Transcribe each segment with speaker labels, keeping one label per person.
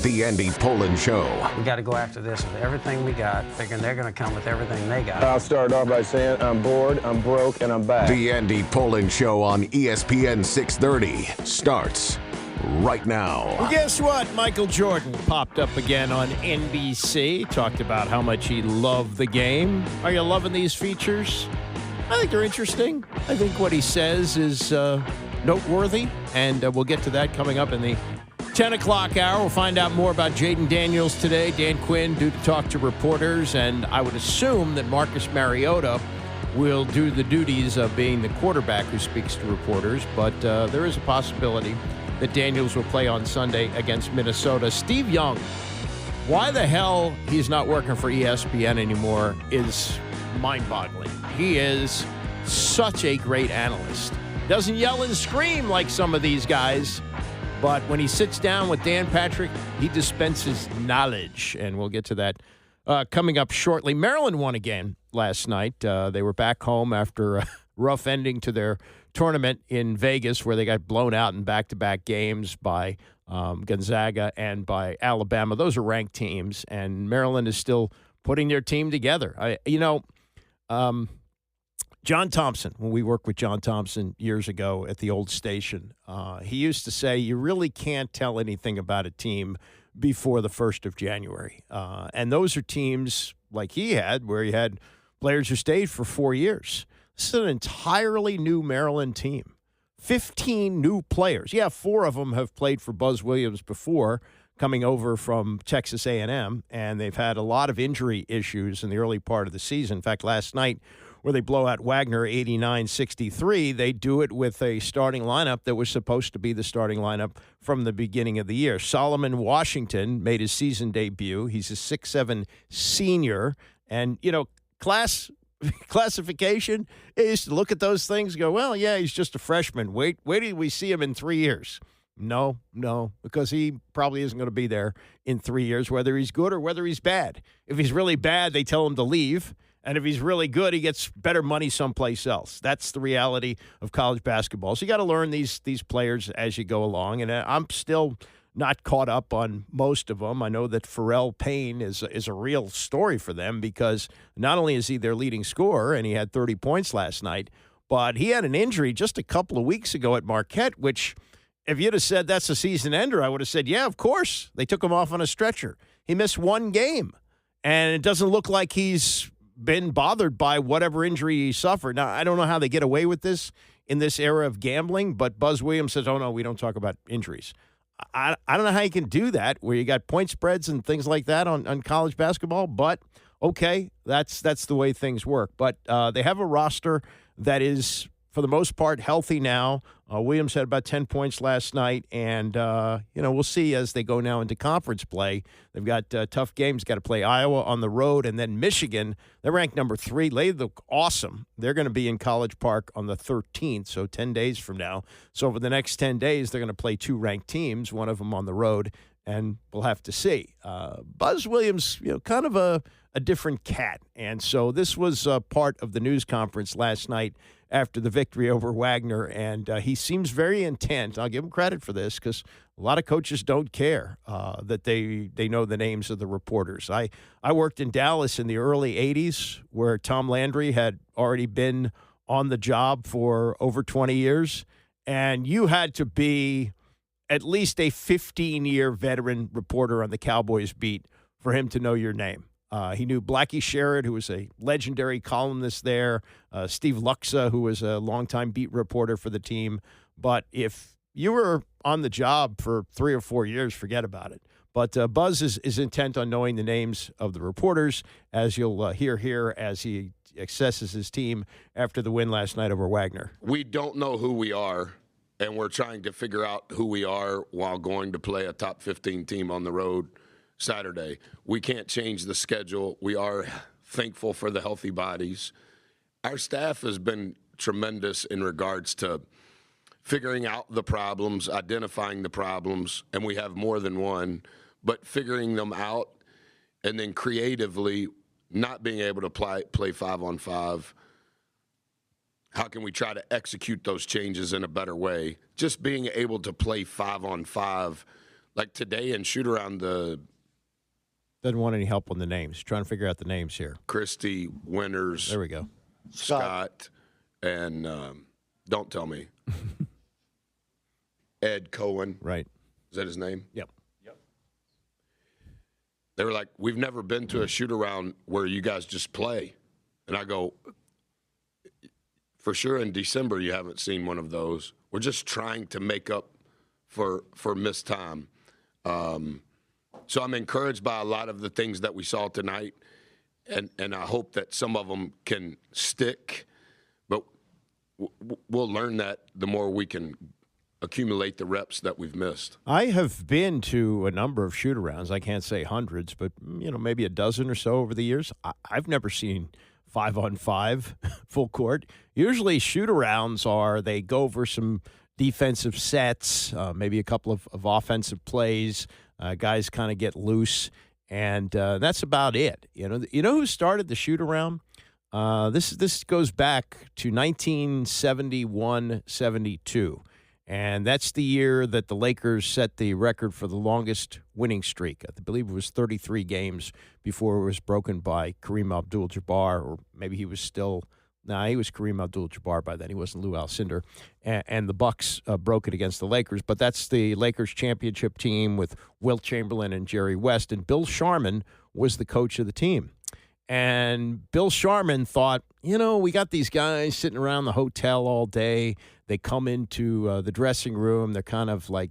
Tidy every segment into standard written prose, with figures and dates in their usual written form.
Speaker 1: The Andy Pollin Show.
Speaker 2: We got to go after this with everything we got, figuring they're going to come with everything they got.
Speaker 3: I'll start off by saying I'm bored, I'm broke, and I'm back.
Speaker 1: The Andy Pollin Show on ESPN 630 starts right now.
Speaker 4: Well, guess what? Michael Jordan popped up again on NBC. Talked about how much he loved the game. Are you loving these features? I think they're interesting. I think what he says is noteworthy, and we'll get to that coming up in the 10 o'clock hour. We'll find out more about Jaden Daniels today. Dan Quinn due to talk to reporters, and I would assume that Marcus Mariota will do the duties of being the quarterback who speaks to reporters, but there is a possibility that Daniels will play on Sunday against Minnesota. Steve Young, why the hell he's not working for ESPN anymore is mind-boggling. He is such a great analyst. Doesn't yell and scream like some of these guys, but when he sits down with Dan Patrick, he dispenses knowledge, and we'll get to that coming up shortly. Maryland won again last night. They were back home after a rough ending to their tournament in Vegas, where they got blown out in back-to-back games by Gonzaga and by Alabama. Those are ranked teams, and Maryland is still putting their team together. John Thompson, when we worked with John Thompson years ago at the old station, he used to say, you really can't tell anything about a team before the 1st of January. And those are teams like he had, where he had players who stayed for 4 years. This is an entirely new Maryland team. 15 new players. Yeah, 4 of them have played for Buzz Williams before, coming over from Texas A&M, and they've had a lot of injury issues in the early part of the season. In fact, last night, where they blow out Wagner 89-63, they do it with a starting lineup that was supposed to be the starting lineup from the beginning of the year. Solomon Washington made his season debut. He's a 6'7" senior. And, classification, they used to look at those things and go, well, yeah, he's just a freshman. Wait till we see him in 3 years. No, because he probably isn't going to be there in 3 years, whether he's good or whether he's bad. If he's really bad, they tell him to leave. And if he's really good, he gets better money someplace else. That's the reality of college basketball. So you got to learn these players as you go along. And I'm still not caught up on most of them. I know that Pharrell Payne is a real story for them, because not only is he their leading scorer, and he had 30 points last night, but he had an injury just a couple of weeks ago at Marquette, which if you'd have said that's a season ender, I would have said, yeah, of course. They took him off on a stretcher. He missed one game, and it doesn't look like he's been bothered by whatever injury he suffered. Now, I don't know how they get away with this in this era of gambling, but Buzz Williams says, oh, no, we don't talk about injuries. I don't know how you can do that where you got point spreads and things like that on college basketball, but okay, that's the way things work. But they have a roster that is, for the most part, healthy now. Williams had about 10 points last night, and, we'll see as they go now into conference play. They've got tough games. Got to play Iowa on the road, and then Michigan. They're ranked number 3. They look awesome. They're going to be in College Park on the 13th, so 10 days from now. So over the next 10 days, they're going to play 2 ranked teams, one of them on the road, and we'll have to see. Buzz Williams, kind of a different cat, and so this was part of the news conference last night after the victory over Wagner, and he seems very intent. I'll give him credit for this, because a lot of coaches don't care that they know the names of the reporters. I worked in Dallas in the early 80s, where Tom Landry had already been on the job for over 20 years, and you had to be at least a 15-year veteran reporter on the Cowboys beat for him to know your name. He knew Blackie Sherrod, who was a legendary columnist there, Steve Luxa, who was a longtime beat reporter for the team. But if you were on the job for 3 or 4 years, forget about it. But Buzz is intent on knowing the names of the reporters, as you'll hear here as he assesses his team after the win last night over Wagner.
Speaker 5: We don't know who we are, and we're trying to figure out who we are while going to play a top 15 team on the road Saturday. We can't change the schedule. We are thankful for the healthy bodies. Our staff has been tremendous in regards to figuring out the problems, identifying the problems, and we have more than one, but figuring them out and then creatively not being able to play 5-on-5. How can we try to execute those changes in a better way? Just being able to play 5-on-5 like today in shoot-around, the
Speaker 4: Doesn't want any help on the names. Trying to figure out the names here.
Speaker 5: Christy, Winters,
Speaker 4: There we go.
Speaker 5: Scott, and don't tell me. Ed Cohen.
Speaker 4: Right.
Speaker 5: Is that his name?
Speaker 4: Yep.
Speaker 5: They were like, we've never been to a shoot-around where you guys just play. And I go, for sure in December you haven't seen one of those. We're just trying to make up for missed time. So I'm encouraged by a lot of the things that we saw tonight, and I hope that some of them can stick. But we'll learn that the more we can accumulate the reps that we've missed.
Speaker 4: I have been to a number of shoot-arounds. I can't say hundreds, but maybe a dozen or so over the years. I've never seen 5-on-5 full court. Usually shoot-arounds they go over some defensive sets, maybe a couple of offensive plays. Guys kind of get loose, and that's about it. You know who started the shoot-around? This goes back to 1971-72. And that's the year that the Lakers set the record for the longest winning streak. I believe it was 33 games before it was broken by Kareem Abdul-Jabbar, or maybe he was still – he was Kareem Abdul-Jabbar by then. He wasn't Lou Alcindor. And the Bucks broke it against the Lakers. But that's the Lakers championship team with Wilt Chamberlain and Jerry West. And Bill Sharman was the coach of the team. And Bill Sharman thought, we got these guys sitting around the hotel all day. They come into the dressing room. They're kind of like,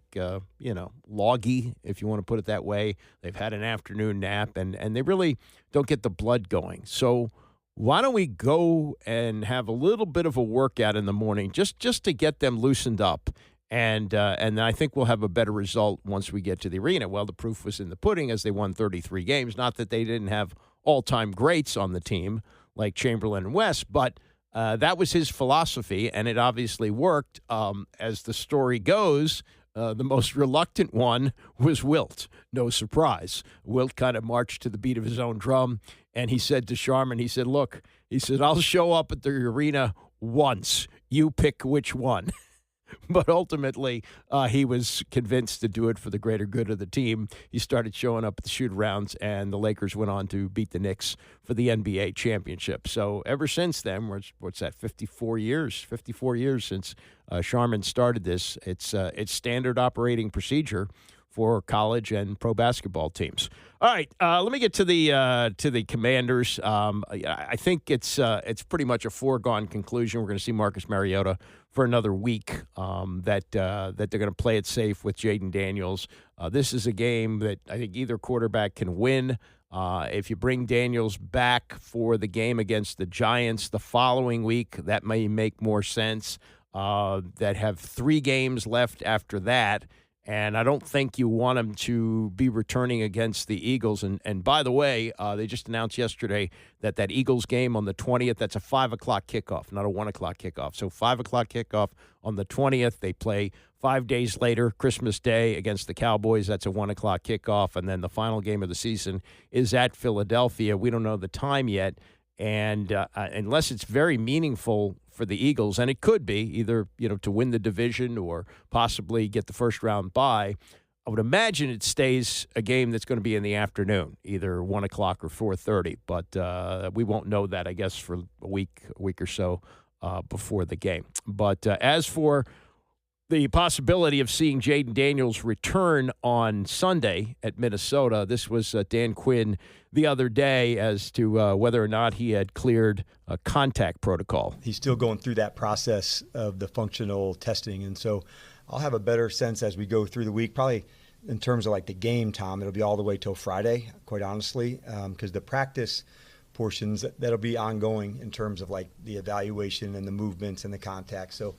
Speaker 4: loggy, if you want to put it that way. They've had an afternoon nap, and they really don't get the blood going. So why don't we go and have a little bit of a workout in the morning just to get them loosened up? And I think we'll have a better result once we get to the arena. Well, the proof was in the pudding as they won 33 games. Not that they didn't have all-time greats on the team like Chamberlain and West, but that was his philosophy, and it obviously worked. As the story goes, the most reluctant one was Wilt. No surprise. Wilt kind of marched to the beat of his own drum, and he said to Sharman, look, I'll show up at the arena once. You pick which one. But ultimately, he was convinced to do it for the greater good of the team. He started showing up at the shoot-arounds, and the Lakers went on to beat the Knicks for the NBA championship. So ever since then, what's that, 54 years? 54 years since Sharman started this. It's standard operating procedure for college and pro basketball teams. All right, let me get to the Commanders. I think it's pretty much a foregone conclusion. We're going to see Marcus Mariota for another week. That they're going to play it safe with Jaden Daniels. This is a game that I think either quarterback can win. If you bring Daniels back for the game against the Giants the following week, that may make more sense. That have 3 games left after that. And I don't think you want him to be returning against the Eagles. And by the way, they just announced yesterday that Eagles game on the 20th, that's a 5 o'clock kickoff, not a 1 o'clock kickoff. So 5 o'clock kickoff on the 20th. They play 5 days later, Christmas Day, against the Cowboys. That's a 1 o'clock kickoff. And then the final game of the season is at Philadelphia. We don't know the time yet. And unless it's very meaningful for the Eagles, and it could be either to win the division or possibly get the first round bye, I would imagine it stays a game that's going to be in the afternoon, either 1 o'clock or 4:30. But we won't know that, I guess, for a week or so before the game. But as for the possibility of seeing Jaden Daniels return on Sunday at Minnesota, this was Dan Quinn the other day as to whether or not he had cleared a contact protocol.
Speaker 6: He's still going through that process of the functional testing, and so I'll have a better sense as we go through the week, probably in terms of like the game time. It'll be all the way till Friday, quite honestly, because the practice portions, that'll be ongoing in terms of like the evaluation and the movements and the contact. So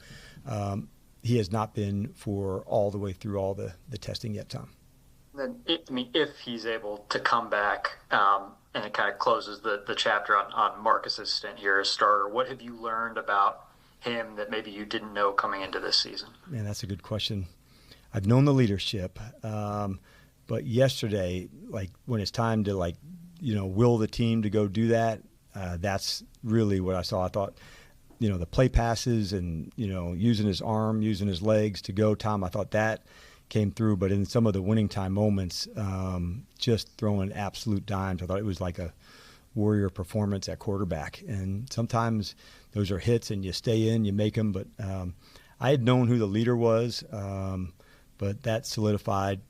Speaker 6: he has not been for all the way through all the testing yet, Tom.
Speaker 7: Then, if he's able to come back and it kind of closes the chapter on Marcus's stint here as starter, what have you learned about him that maybe you didn't know coming into this season? Man,
Speaker 6: that's a good question. I've known the leadership, but yesterday, like when it's time to will the team to go do that, that's really what I saw. I thought, the play passes and, using his arm, using his legs to go, Tom, I thought that came through. But in some of the winning time moments, just throwing absolute dimes. I thought it was like a warrior performance at quarterback. And sometimes those are hits and you stay in, you make them. But I had known who the leader was, but that solidified,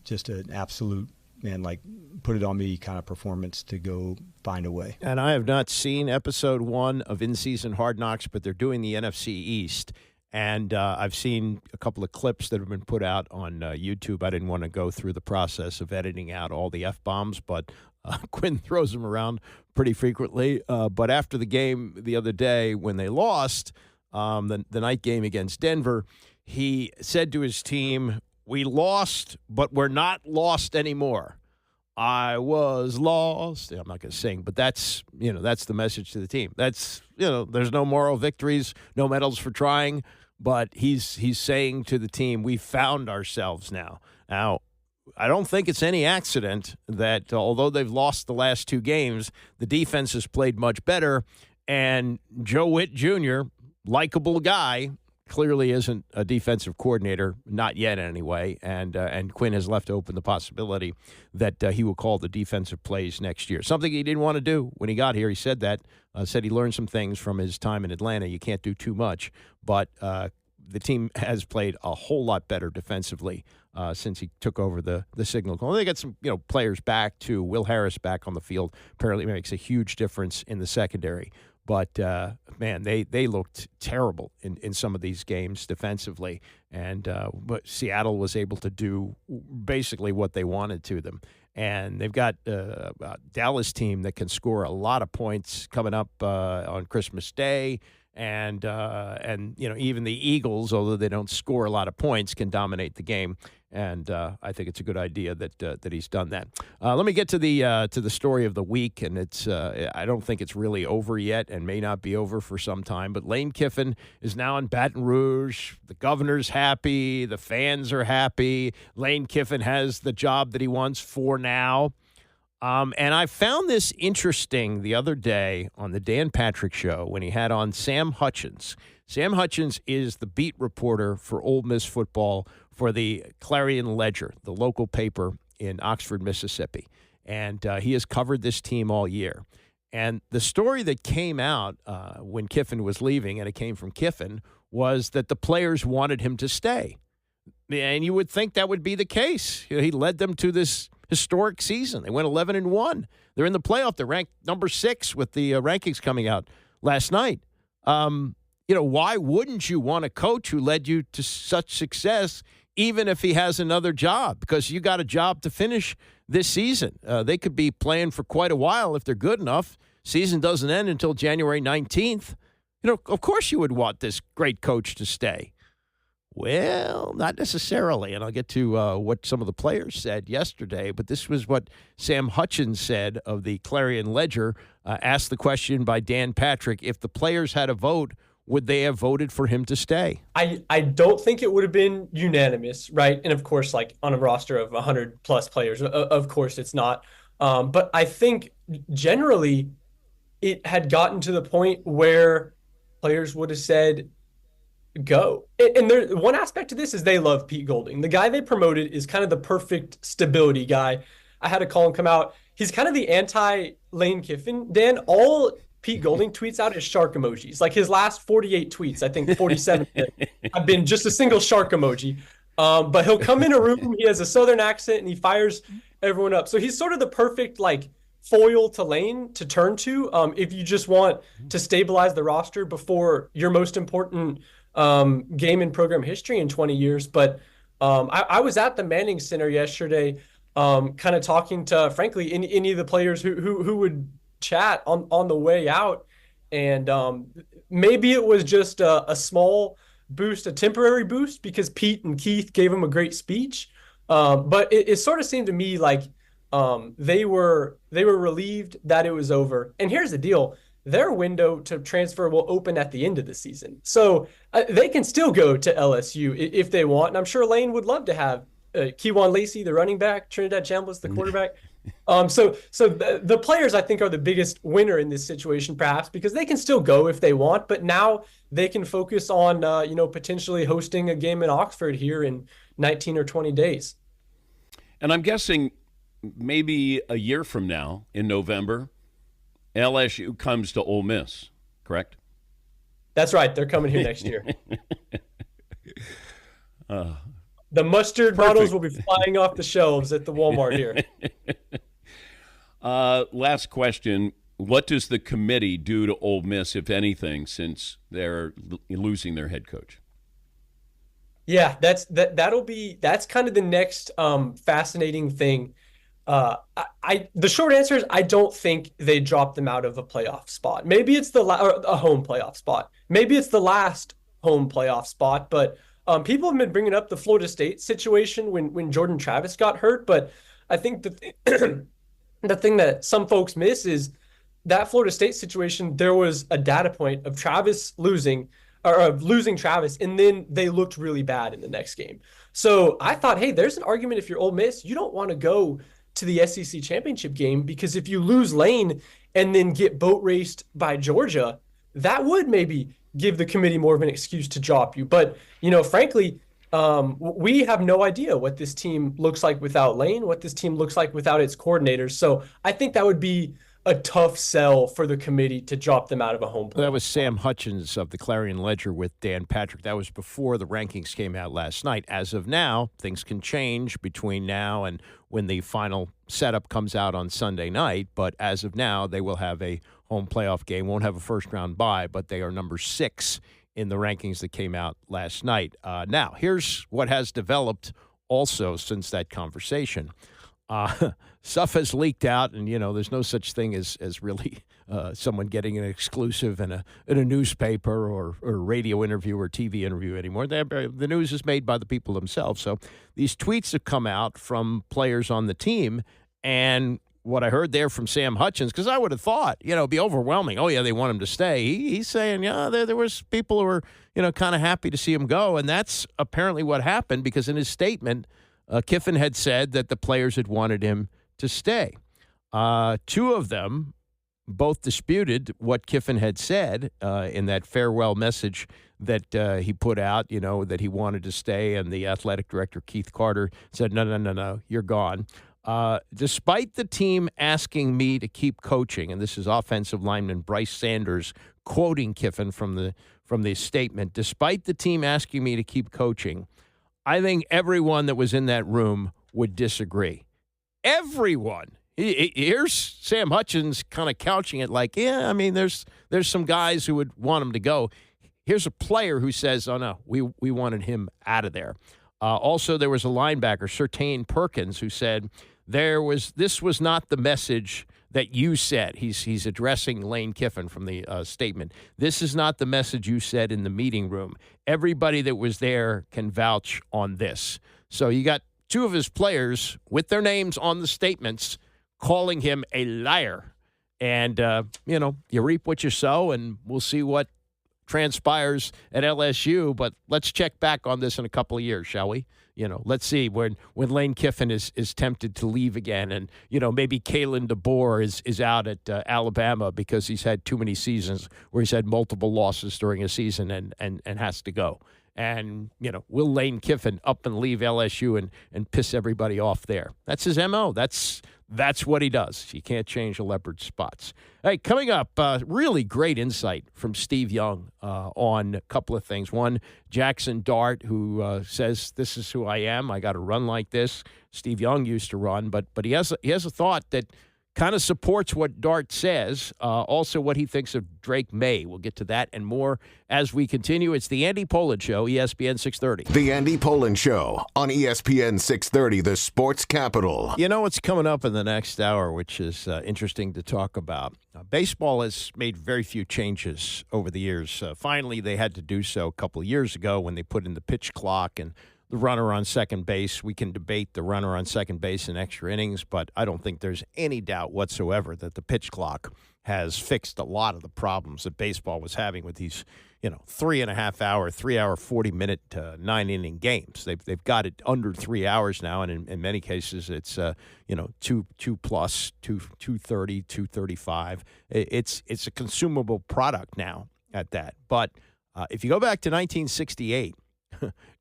Speaker 6: just an absolute, man, like put it on me kind of performance to go find a way.
Speaker 4: And I have not seen episode 1 of In-Season Hard Knocks, but they're doing the NFC East. And I've seen a couple of clips that have been put out on YouTube. I didn't want to go through the process of editing out all the F-bombs, but Quinn throws them around pretty frequently. But after the game the other day when they lost, the night game against Denver, he said to his team, "We lost, but we're not lost anymore. I was lost." I'm not going to sing, but that's the message to the team. That's, there's no moral victories, no medals for trying, but he's saying to the team, we found ourselves now. Now, I don't think it's any accident that although they've lost the last 2 games, the defense has played much better, and Joe Witt Jr., likable guy, clearly isn't a defensive coordinator, not yet anyway, and Quinn has left open the possibility that he will call the defensive plays next year. Something he didn't want to do when he got here. He said that, said he learned some things from his time in Atlanta. You can't do too much, but the team has played a whole lot better defensively since he took over the signal call. They got some players back too. Will Harris back on the field apparently makes a huge difference in the secondary. But, man, they looked terrible in some of these games defensively. And but Seattle was able to do basically what they wanted to them. And they've got a Dallas team that can score a lot of points coming up on Christmas Day. And even the Eagles, although they don't score a lot of points, can dominate the game. And I think it's a good idea that he's done that. Let me get to the story of the week, and it's I don't think it's really over yet, and may not be over for some time. But Lane Kiffin is now in Baton Rouge. The governor's happy. The fans are happy. Lane Kiffin has the job that he wants for now. And I found this interesting the other day on the Dan Patrick Show when he had on Sam Hutchins. Sam Hutchins is the beat reporter for Ole Miss football for the Clarion Ledger, the local paper in Oxford, Mississippi. And he has covered this team all year. And the story that came out when Kiffin was leaving, and it came from Kiffin, was that the players wanted him to stay. And you would think that would be the case. He led them to this historic season. They went 11-1. They're in the playoff. They're ranked number 6 with the rankings coming out last night. Why wouldn't you want a coach who led you to such success, even if he has another job? Because you got a job to finish this season. They could be playing for quite a while if they're good enough. Season doesn't end until January 19th. Of course you would want this great coach to stay. Well, not necessarily, and I'll get to what some of the players said yesterday, but this was what Sam Hutchins said of the Clarion Ledger, asked the question by Dan Patrick, if the players had a vote, would they have voted for him to stay?
Speaker 8: I don't think it would have been unanimous, right? And of course, like on a roster of 100-plus players, of course it's not. But I think generally it had gotten to the point where players would have said, go. And there, one aspect of this is they love Pete Golding. The guy they promoted is kind of the perfect stability guy. I had to call him come out. He's kind of the anti-Lane Kiffin. Dan, all Pete Golding tweets out is shark emojis. Like his last 48 tweets, I think 47 have been just a single shark emoji. But he'll come in a room, he has a southern accent, and he fires everyone up. So he's sort of the perfect foil to Lane to turn to if you just want to stabilize the roster before your most important game in program history in 20 years. But I was at the Manning Center yesterday kind of talking to, frankly, any of the players who would chat on the way out. And maybe it was just a small boost, a temporary boost, because Pete and Keith gave him a great speech. But it sort of seemed to me like they were relieved that it was over. And here's the deal. Their window to transfer will open at the end of the season. So they can still go to LSU if they want. And I'm sure Lane would love to have Keywan Lacey, the running back, Trinidad Chambliss, the quarterback. The players, I think, are the biggest winner in this situation, perhaps, because they can still go if they want, but now they can focus on, potentially hosting a game in Oxford here in 19 or 20 days.
Speaker 9: And I'm guessing maybe a year from now, in November, LSU comes to Ole Miss, correct?
Speaker 8: That's right. They're coming here next year. The mustard bottles will be flying off the shelves at the Walmart here.
Speaker 9: Last question. What does the committee do to Ole Miss, if anything, since they're losing their head coach?
Speaker 8: Yeah, that's kind of the next fascinating thing. The short answer is I don't think they dropped them out of a playoff spot. Maybe it's a home playoff spot. Maybe it's the last home playoff spot. But people have been bringing up the Florida State situation when Jordan Travis got hurt. But I think the thing that some folks miss is that Florida State situation. There was a data point of Travis losing Travis, and then they looked really bad in the next game. So I thought, hey, there's an argument if you're Ole Miss, you don't want to go to the SEC championship game, because if you lose Lane and then get boat raced by Georgia, that would maybe give the committee more of an excuse to drop you. But, frankly, we have no idea what this team looks like without Lane, what this team looks like without its coordinators. So I think that would be a tough sell for the committee to drop them out of a home play.
Speaker 4: That was Sam Hutchins of the Clarion Ledger with Dan Patrick. That was before the rankings came out last night. As of now, things can change between now and when the final setup comes out on Sunday night. But as of now, they will have a home playoff game. Won't have a first-round bye, but they are number 6 in the rankings that came out last night. Now, here's what has developed also since that conversation. Stuff has leaked out, and there's no such thing as really someone getting an exclusive in a newspaper or radio interview or TV interview anymore. The news is made by the people themselves. So these tweets have come out from players on the team, and what I heard there from Sam Hutchins, because I would have thought, it'd be overwhelming. Oh yeah, they want him to stay. He's saying, there was people who were kind of happy to see him go, and that's apparently what happened, because in his statement, Kiffin had said that the players had wanted him to stay. 2 of them both disputed what Kiffin had said in that farewell message that he put out, that he wanted to stay. And the athletic director, Keith Carter, said, no, you're gone. Despite the team asking me to keep coaching, and this is offensive lineman Bryce Sanders quoting Kiffin from the statement, despite the team asking me to keep coaching, I think everyone that was in that room would disagree. Everyone. Here's Sam Hutchins kind of couching it like, there's some guys who would want him to go. Here's a player who says, oh, no, we wanted him out of there. Also, there was a linebacker, Sertain Perkins, who said, this was not the message that you said. He's addressing Lane Kiffin from the statement. This is not the message you said in the meeting room. Everybody that was there can vouch on this. So you got 2 of his players with their names on the statements calling him a liar. And, you reap what you sow, and we'll see what transpires at LSU. But let's check back on this in a couple of years, shall we? Let's see when Lane Kiffin is tempted to leave again, and maybe Kalen DeBoer is out at Alabama because he's had too many seasons where he's had multiple losses during a season and has to go. And will Lane Kiffin up and leave LSU and piss everybody off there? That's his MO. That's what he does. You can't change a leopard's spots. Hey, coming up, really great insight from Steve Young on a couple of things. One, Jaxson Dart, who says, this is who I am. I got to run like this. Steve Young used to run, but he has a thought that kind of supports what Dart says, also what he thinks of Drake Maye. We'll get to that and more as we continue. It's the Andy Pollin Show, ESPN 630.
Speaker 1: The Andy Pollin Show on ESPN 630, the sports capital.
Speaker 4: What's coming up in the next hour, which is interesting to talk about. Baseball has made very few changes over the years. Finally, they had to do so a couple of years ago when they put in the pitch clock and the runner on second base. We can debate the runner on second base in extra innings, but I don't think there's any doubt whatsoever that the pitch clock has fixed a lot of the problems that baseball was having with these, 3.5 hour, 3 hour, 40-minute, 9-inning games. They've got it under 3 hours now, and in many cases it's 2 plus 230, 235. It's a consumable product now at that. But if you go back to 1968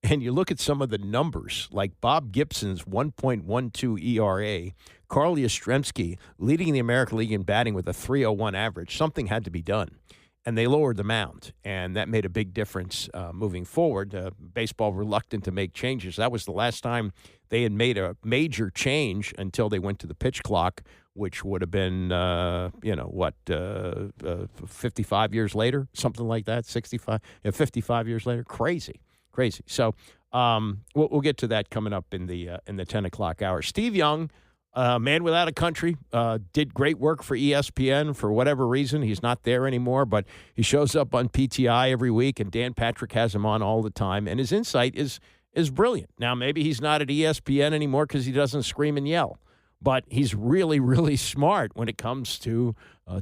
Speaker 4: and you look at some of the numbers, like Bob Gibson's 1.12 ERA, Carl Yastrzemski leading the American League in batting with a 3.01 average, something had to be done. And they lowered the mound, and that made a big difference moving forward. Baseball reluctant to make changes. That was the last time they had made a major change until they went to the pitch clock, which would have been, 55 years later, something like that, 65, 55 years later. Crazy. So we'll get to that coming up in the 10 o'clock hour. Steve Young, man without a country, did great work for ESPN. For whatever reason, he's not there anymore, but he shows up on PTI every week, and Dan Patrick has him on all the time, and his insight is brilliant. Now, maybe he's not at ESPN anymore because he doesn't scream and yell, but he's really, really smart when it comes to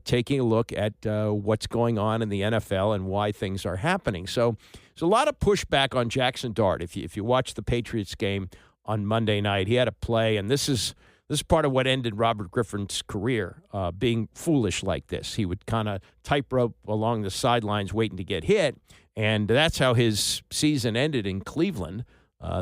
Speaker 4: taking a look at what's going on in the NFL and why things are happening. So there's a lot of pushback on Jaxson Dart. If you watch the Patriots game on Monday night, he had a play, and this is part of what ended Robert Griffin's career, being foolish like this. He would kind of tightrope along the sidelines waiting to get hit, and that's how his season ended in Cleveland.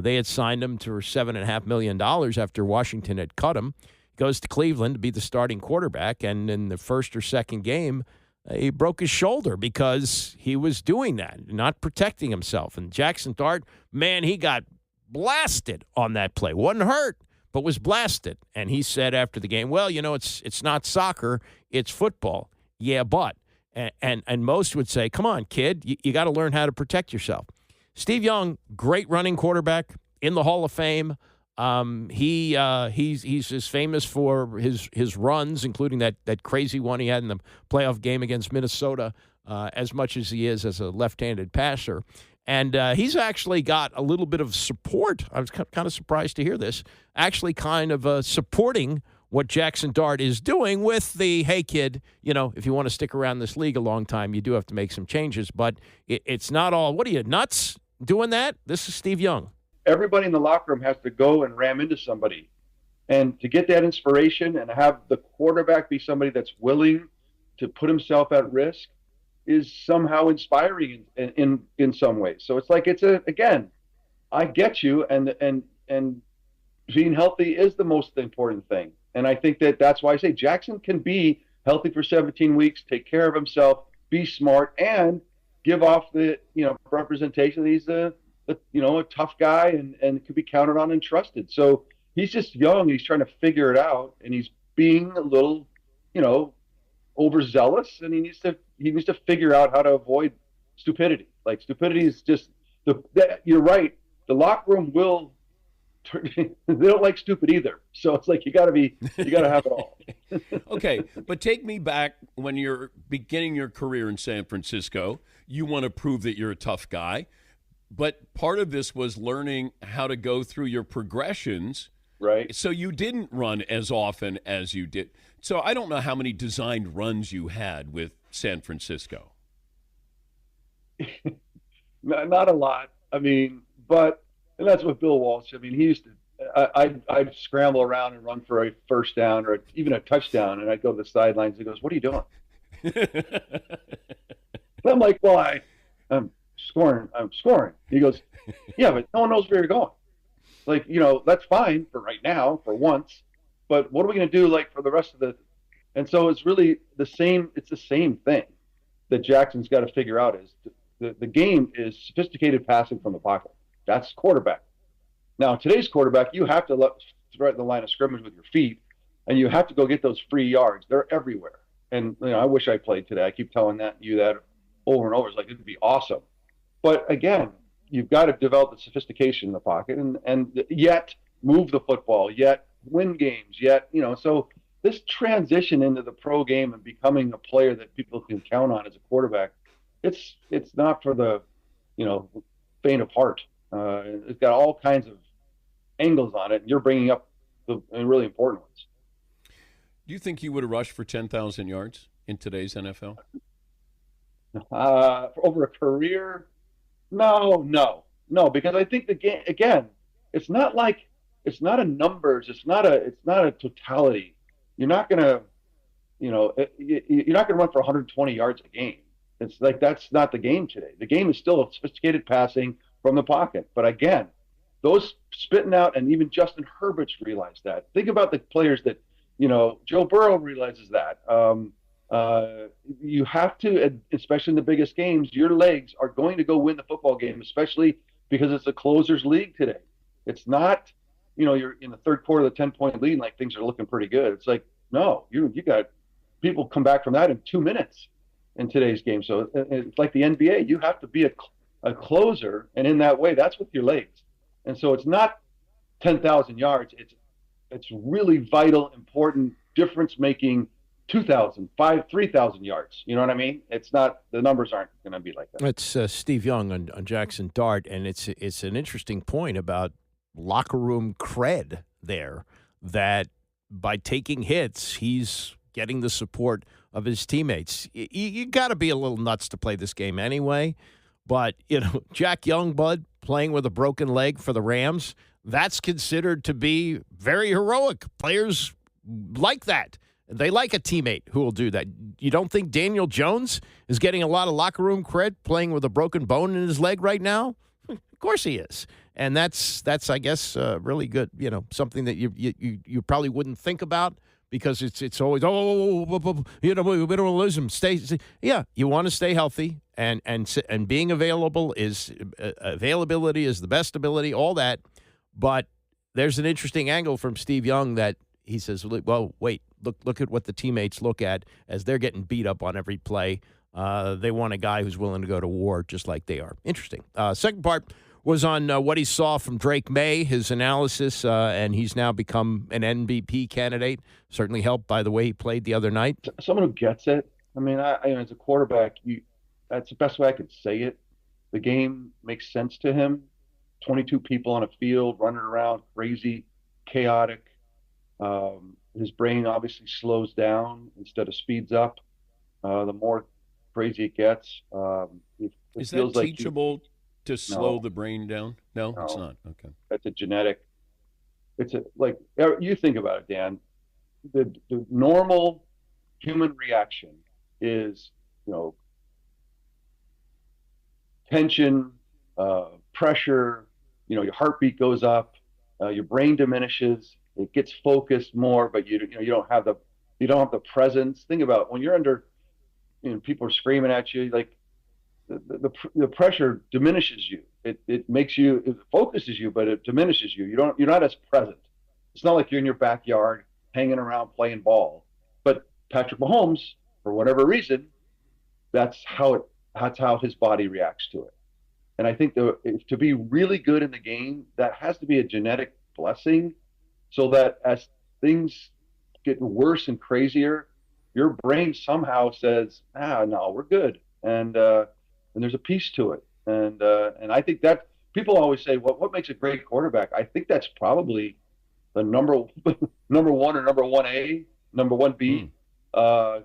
Speaker 4: They had signed him for $7.5 million after Washington had cut him. He goes to Cleveland to be the starting quarterback, and in the first or second game, he broke his shoulder because he was doing that, not protecting himself. And Jaxson Dart, man, he got blasted on that play. Wasn't hurt, but was blasted. And he said after the game, well, it's not soccer, it's football. Yeah, but. And most would say, come on, kid, you got to learn how to protect yourself. Steve Young, great running quarterback in the Hall of Fame. He's as famous for his runs, including that crazy one he had in the playoff game against Minnesota, as much as he is as a left-handed passer. And he's actually got a little bit of support. I was kind of surprised to hear this. Actually kind of supporting what Jaxson Dart is doing with the, hey, kid, if you want to stick around this league a long time, you do have to make some changes. But it's not all, what are you, nuts doing that? This is Steve Young.
Speaker 10: Everybody in the locker room has to go and ram into somebody. And to get that inspiration and have the quarterback be somebody that's willing to put himself at risk is somehow inspiring in some ways. So it's like, again, I get you, and being healthy is the most important thing. And I think that's why I say Jaxson can be healthy for 17 weeks, take care of himself, be smart, and give off the representation that he's a tough guy and could be counted on and trusted. So he's just young. He's trying to figure it out, and he's being a little, overzealous, and he needs to figure out how to avoid stupidity. Like, stupidity is just you're right. The locker room they don't like stupid either. So it's like you got to have it all.
Speaker 9: Okay, but take me back when you're beginning your career in San Francisco. You want to prove that you're a tough guy, but part of this was learning how to go through your progressions.
Speaker 10: Right.
Speaker 9: So you didn't run as often as you did. So I don't know how many designed runs you had with San Francisco.
Speaker 10: Not a lot. I mean, and that's what Bill Walsh, he used to, I'd scramble around and run for a first down or even a touchdown, and I'd go to the sidelines. He goes, "What are you doing?" I'm like, "Well, I'm scoring. He goes, "Yeah, but no one knows where you're going. Like, that's fine for right now, for once, but what are we going to do, like, for the rest of the?" And so it's really the same. It's the same thing that Jackson's got to figure out is the game is sophisticated passing from the pocket. That's quarterback. Now, today's quarterback, you have to thread the line of scrimmage with your feet, and you have to go get those free yards. They're everywhere. And I wish I played today. I keep telling you that over and over. It's like, it'd be awesome. But again, you've got to develop the sophistication in the pocket and yet move the football, yet win games, yet, so this transition into the pro game and becoming a player that people can count on as a quarterback, it's not for the, faint of heart. It's got all kinds of angles on it, and you're bringing up the really important ones.
Speaker 9: Do you think he would have rushed for 10,000 yards in today's NFL?
Speaker 10: Over a career? No, because I think the game, again, it's not a numbers, it's not a totality. You're not gonna, you're not gonna run for 120 yards a game. It's like that's not the game today. The game is still sophisticated passing from the pocket. But again, those spitting out, and even Justin Herbert's realized that. Think about the players that, Joe Burrow realizes that. You have to, especially in the biggest games, your legs are going to go win the football game, especially because it's a closer's league today. It's not, you're in the third quarter of the 10-point lead, and like things are looking pretty good. It's like, no, you got people come back from that in 2 minutes in today's game. So it's like the NBA. You have to be a closer, and in that way, that's with your legs. And so it's not 10,000 yards. It's really vital, important, difference-making 2,000, 3,000 yards. You know what I mean? It's not, the numbers aren't going to be like that.
Speaker 4: It's Steve Young on Jaxson Dart, and it's an interesting point about locker room cred there, that by taking hits, he's getting the support of his teammates. You got to be a little nuts to play this game anyway, but, Jack Youngblood playing with a broken leg for the Rams, that's considered to be very heroic. Players like that. They like a teammate who will do that. You don't think Daniel Jones is getting a lot of locker room cred playing with a broken bone in his leg right now? Of course he is. And that's I guess, really good, something that you probably wouldn't think about, because it's always, we don't want to lose him. Yeah, you want to stay healthy, and being available availability is the best ability, all that. But there's an interesting angle from Steve Young that he says, well, wait, look at what the teammates look at as they're getting beat up on every play. They want a guy who's willing to go to war just like they are. Interesting. Second part was on what he saw from Drake Maye, his analysis, and he's now become an MVP candidate. Certainly helped by the way he played the other night.
Speaker 10: Someone who gets it. I mean, as a quarterback, that's the best way I could say it. The game makes sense to him. 22 people on a field running around, crazy, chaotic. His brain obviously slows down instead of speeds up. The more crazy it gets.
Speaker 9: Is that teachable to slow the brain down? No, it's not. Okay.
Speaker 10: That's a genetic. You think about it, Dan. The normal human reaction is, tension, pressure, your heartbeat goes up, your brain diminishes, it gets focused more, but you don't have the presence. Think about when you're under, people are screaming at you, like the pressure diminishes you. It focuses you, but it diminishes you. You're not as present. It's not like you're in your backyard hanging around playing ball. But Patrick Mahomes, for whatever reason, that's how his body reacts to it. And I think to be really good in the game, that has to be a genetic blessing, so that as things get worse and crazier, your brain somehow says, no, we're good. And there's a piece to it. And I think that people always say, well, what makes a great quarterback? I think that's probably the number one or number 1A, number 1B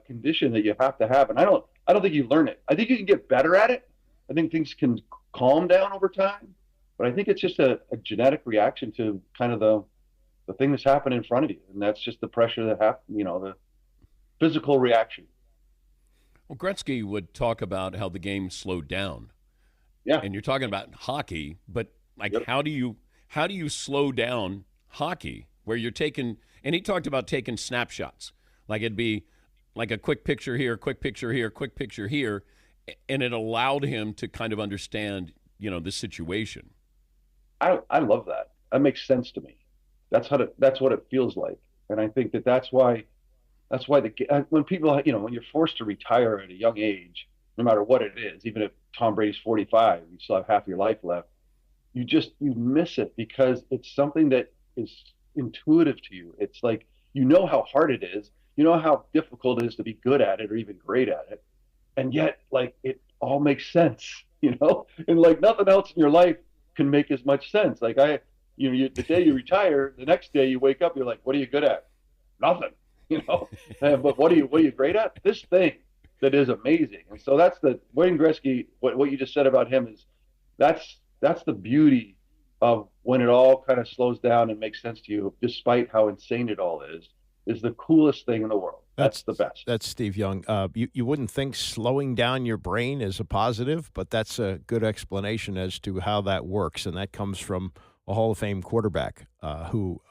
Speaker 10: condition that you have to have. And I don't think you learn it. I think you can get better at it. I think things can calm down over time, but I think it's just a genetic reaction to kind of the thing that's happening in front of you. And that's just the pressure that happens, the physical reaction.
Speaker 9: Well, Gretzky would talk about how the game slowed down.
Speaker 10: Yeah.
Speaker 9: And you're talking about hockey, but how do you slow down hockey where you're taking, and he talked about taking snapshots. Like it'd be like a quick picture here, quick picture here, quick picture here. And it allowed him to kind of understand, the situation.
Speaker 10: I love that. That makes sense to me. That's what it feels like. And I think that's why when people, when you're forced to retire at a young age, no matter what it is, even if Tom Brady's 45, you still have half your life left. You miss it because it's something that is intuitive to you. It's like, how hard it is. You know how difficult it is to be good at it or even great at it. And yet, it all makes sense, and nothing else in your life can make as much sense. Like the day you retire, the next day you wake up, you're like, what are you good at? Nothing. But what are you great at? This thing that is amazing. And so that's the Wayne Gretzky. What you just said about him is that's the beauty of when it all kind of slows down and makes sense to you, despite how insane it all is the coolest thing in the world. That's the best.
Speaker 4: That's Steve Young. You wouldn't think slowing down your brain is a positive, but that's a good explanation as to how that works, and that comes from a Hall of Fame quarterback who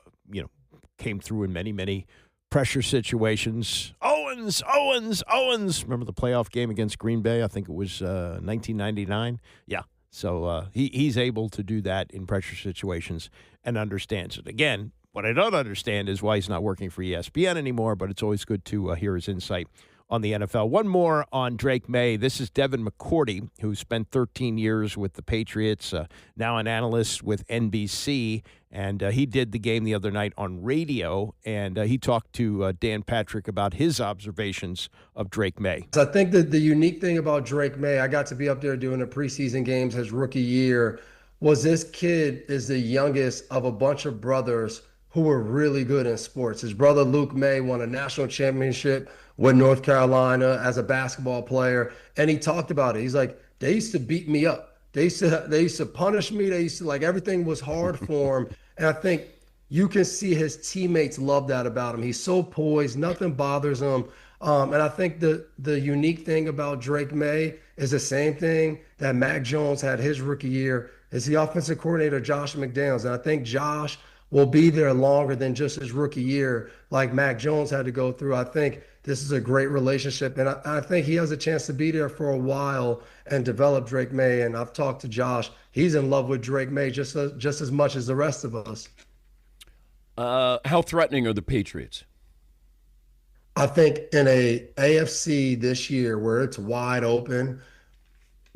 Speaker 4: came through in many, many pressure situations. Owens. Remember the playoff game against Green Bay? I think it was 1999. Yeah. So he's able to do that in pressure situations and understands it. Again, what I don't understand is why he's not working for ESPN anymore, but it's always good to hear his insight on the NFL. One more on Drake Maye. This is Devin McCourty, who spent 13 years with the Patriots, now an analyst with NBC, and he did the game the other night on radio, and he talked to Dan Patrick about his observations of Drake Maye.
Speaker 11: I think that the unique thing about Drake Maye, I got to be up there doing the preseason games his rookie year, was this kid is the youngest of a bunch of brothers who were really good in sports. His brother Luke Maye won a national championship with North Carolina as a basketball player, and he talked about it. He's like, they used to beat me up. They used to punish me. They used to, like, everything was hard for him. And I think you can see his teammates love that about him. He's so poised, nothing bothers him. And I think the unique thing about Drake Maye is the same thing that Mac Jones had his rookie year, is the offensive coordinator Josh McDaniels. And I think Josh will be there longer than just his rookie year, like Mac Jones had to go through. I think this is a great relationship, and I think he has a chance to be there for a while and develop Drake Maye. And I've talked to Josh; he's in love with Drake Maye just as much as the rest of us.
Speaker 9: How threatening are the Patriots?
Speaker 11: I think in a AFC this year where it's wide open,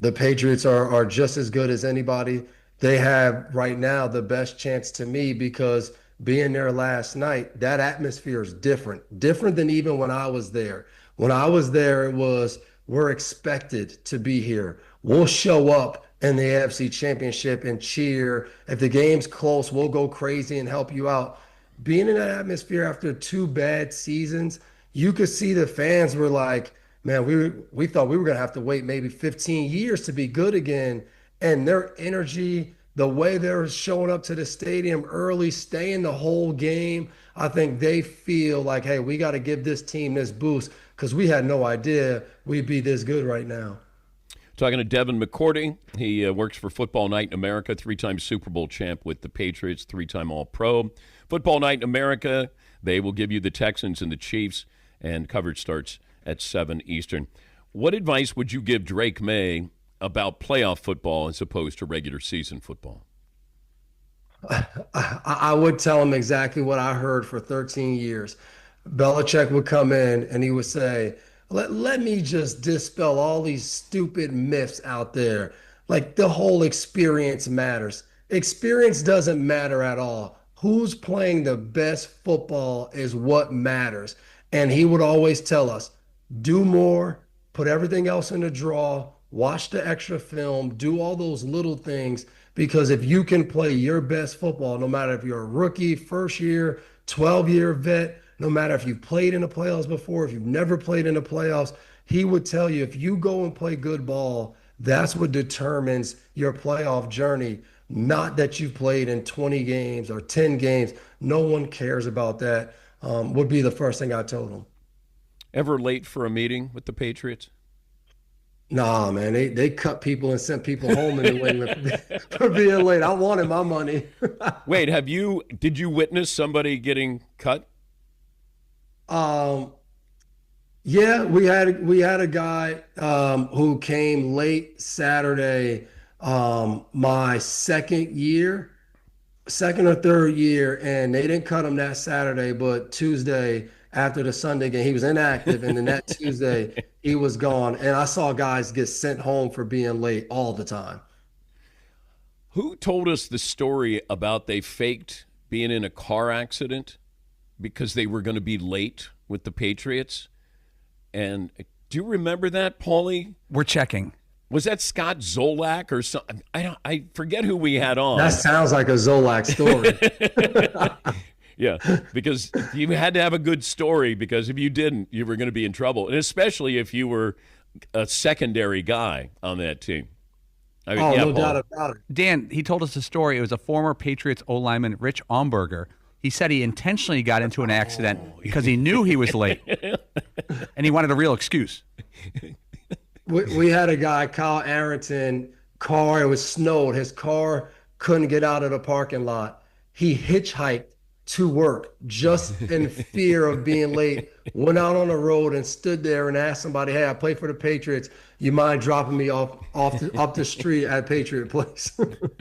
Speaker 11: the Patriots are just as good as anybody. They have right now the best chance to me because being there last night, that atmosphere is different than even when I was there. When I was there, it was, we're expected to be here. We'll show up in the AFC Championship and cheer. If the game's close, we'll go crazy and help you out. Being in that atmosphere after 2 bad seasons, you could see the fans were like, man, we thought we were going to have to wait maybe 15 years to be good again. And their energy, the way they're showing up to the stadium early, staying the whole game, I think they feel like, hey, we got to give this team this boost because we had no idea we'd be this good right now.
Speaker 9: Talking to Devin McCourty. He works for Football Night in America, 3-time Super Bowl champ with the Patriots, 3-time All-Pro. Football Night in America, they will give you the Texans and the Chiefs, and coverage starts at 7 Eastern. What advice would you give Drake Maye about playoff football as opposed to regular season football?
Speaker 11: I would tell him exactly what I heard for 13 years. Belichick would come in and he would say, let me just dispel all these stupid myths out there. Like the whole experience matters. Experience doesn't matter at all. Who's playing the best football is what matters. And he would always tell us, do more, put everything else in the draw, watch the extra film, do all those little things, because if you can play your best football, no matter if you're a rookie, first year, 12-year vet, no matter if you've played in the playoffs before, if you've never played in the playoffs, he would tell you if you go and play good ball, that's what determines your playoff journey, not that you've played in 20 games or 10 games. No one cares about that, would be the first thing I told him.
Speaker 9: Ever late for a meeting with the Patriots?
Speaker 11: Nah, man, they cut people and sent people home in New England for being late. I wanted my money.
Speaker 9: Wait, did you witness somebody getting cut?
Speaker 11: Yeah, we had a guy who came late Saturday, my second or third year, and they didn't cut him that Saturday, but Tuesday after the Sunday game, he was inactive, and then that Tuesday he was gone. And I saw guys get sent home for being late all the time.
Speaker 9: Who told us the story about they faked being in a car accident because they were going to be late with the Patriots? And do you remember that, Paulie?
Speaker 12: We're checking.
Speaker 9: Was that Scott Zolak or something? I forget who we had on.
Speaker 11: That sounds like a Zolak story.
Speaker 9: Yeah, because you had to have a good story, because if you didn't, you were going to be in trouble, and especially if you were a secondary guy on that team. I mean,
Speaker 11: no doubt about it.
Speaker 12: Dan, he told us a story. It was a former Patriots O-lineman, Rich Aumberger. He said he intentionally got into an accident because he knew he was late, and he wanted a real excuse.
Speaker 11: We had a guy, Kyle Arrington, it was snowed. His car couldn't get out of the parking lot. He hitchhiked to work just in fear of being late, went out on the road and stood there and asked somebody, hey, I play for the Patriots. You mind dropping me off the street at Patriot Place?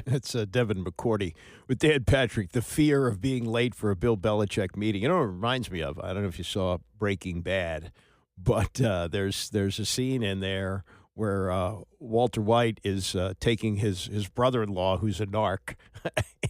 Speaker 4: That's Devin McCourty with Dan Patrick, the fear of being late for a Bill Belichick meeting. You know what it reminds me of? I don't know if you saw Breaking Bad, but there's a scene in there where Walter White is taking his brother-in-law, who's a narc,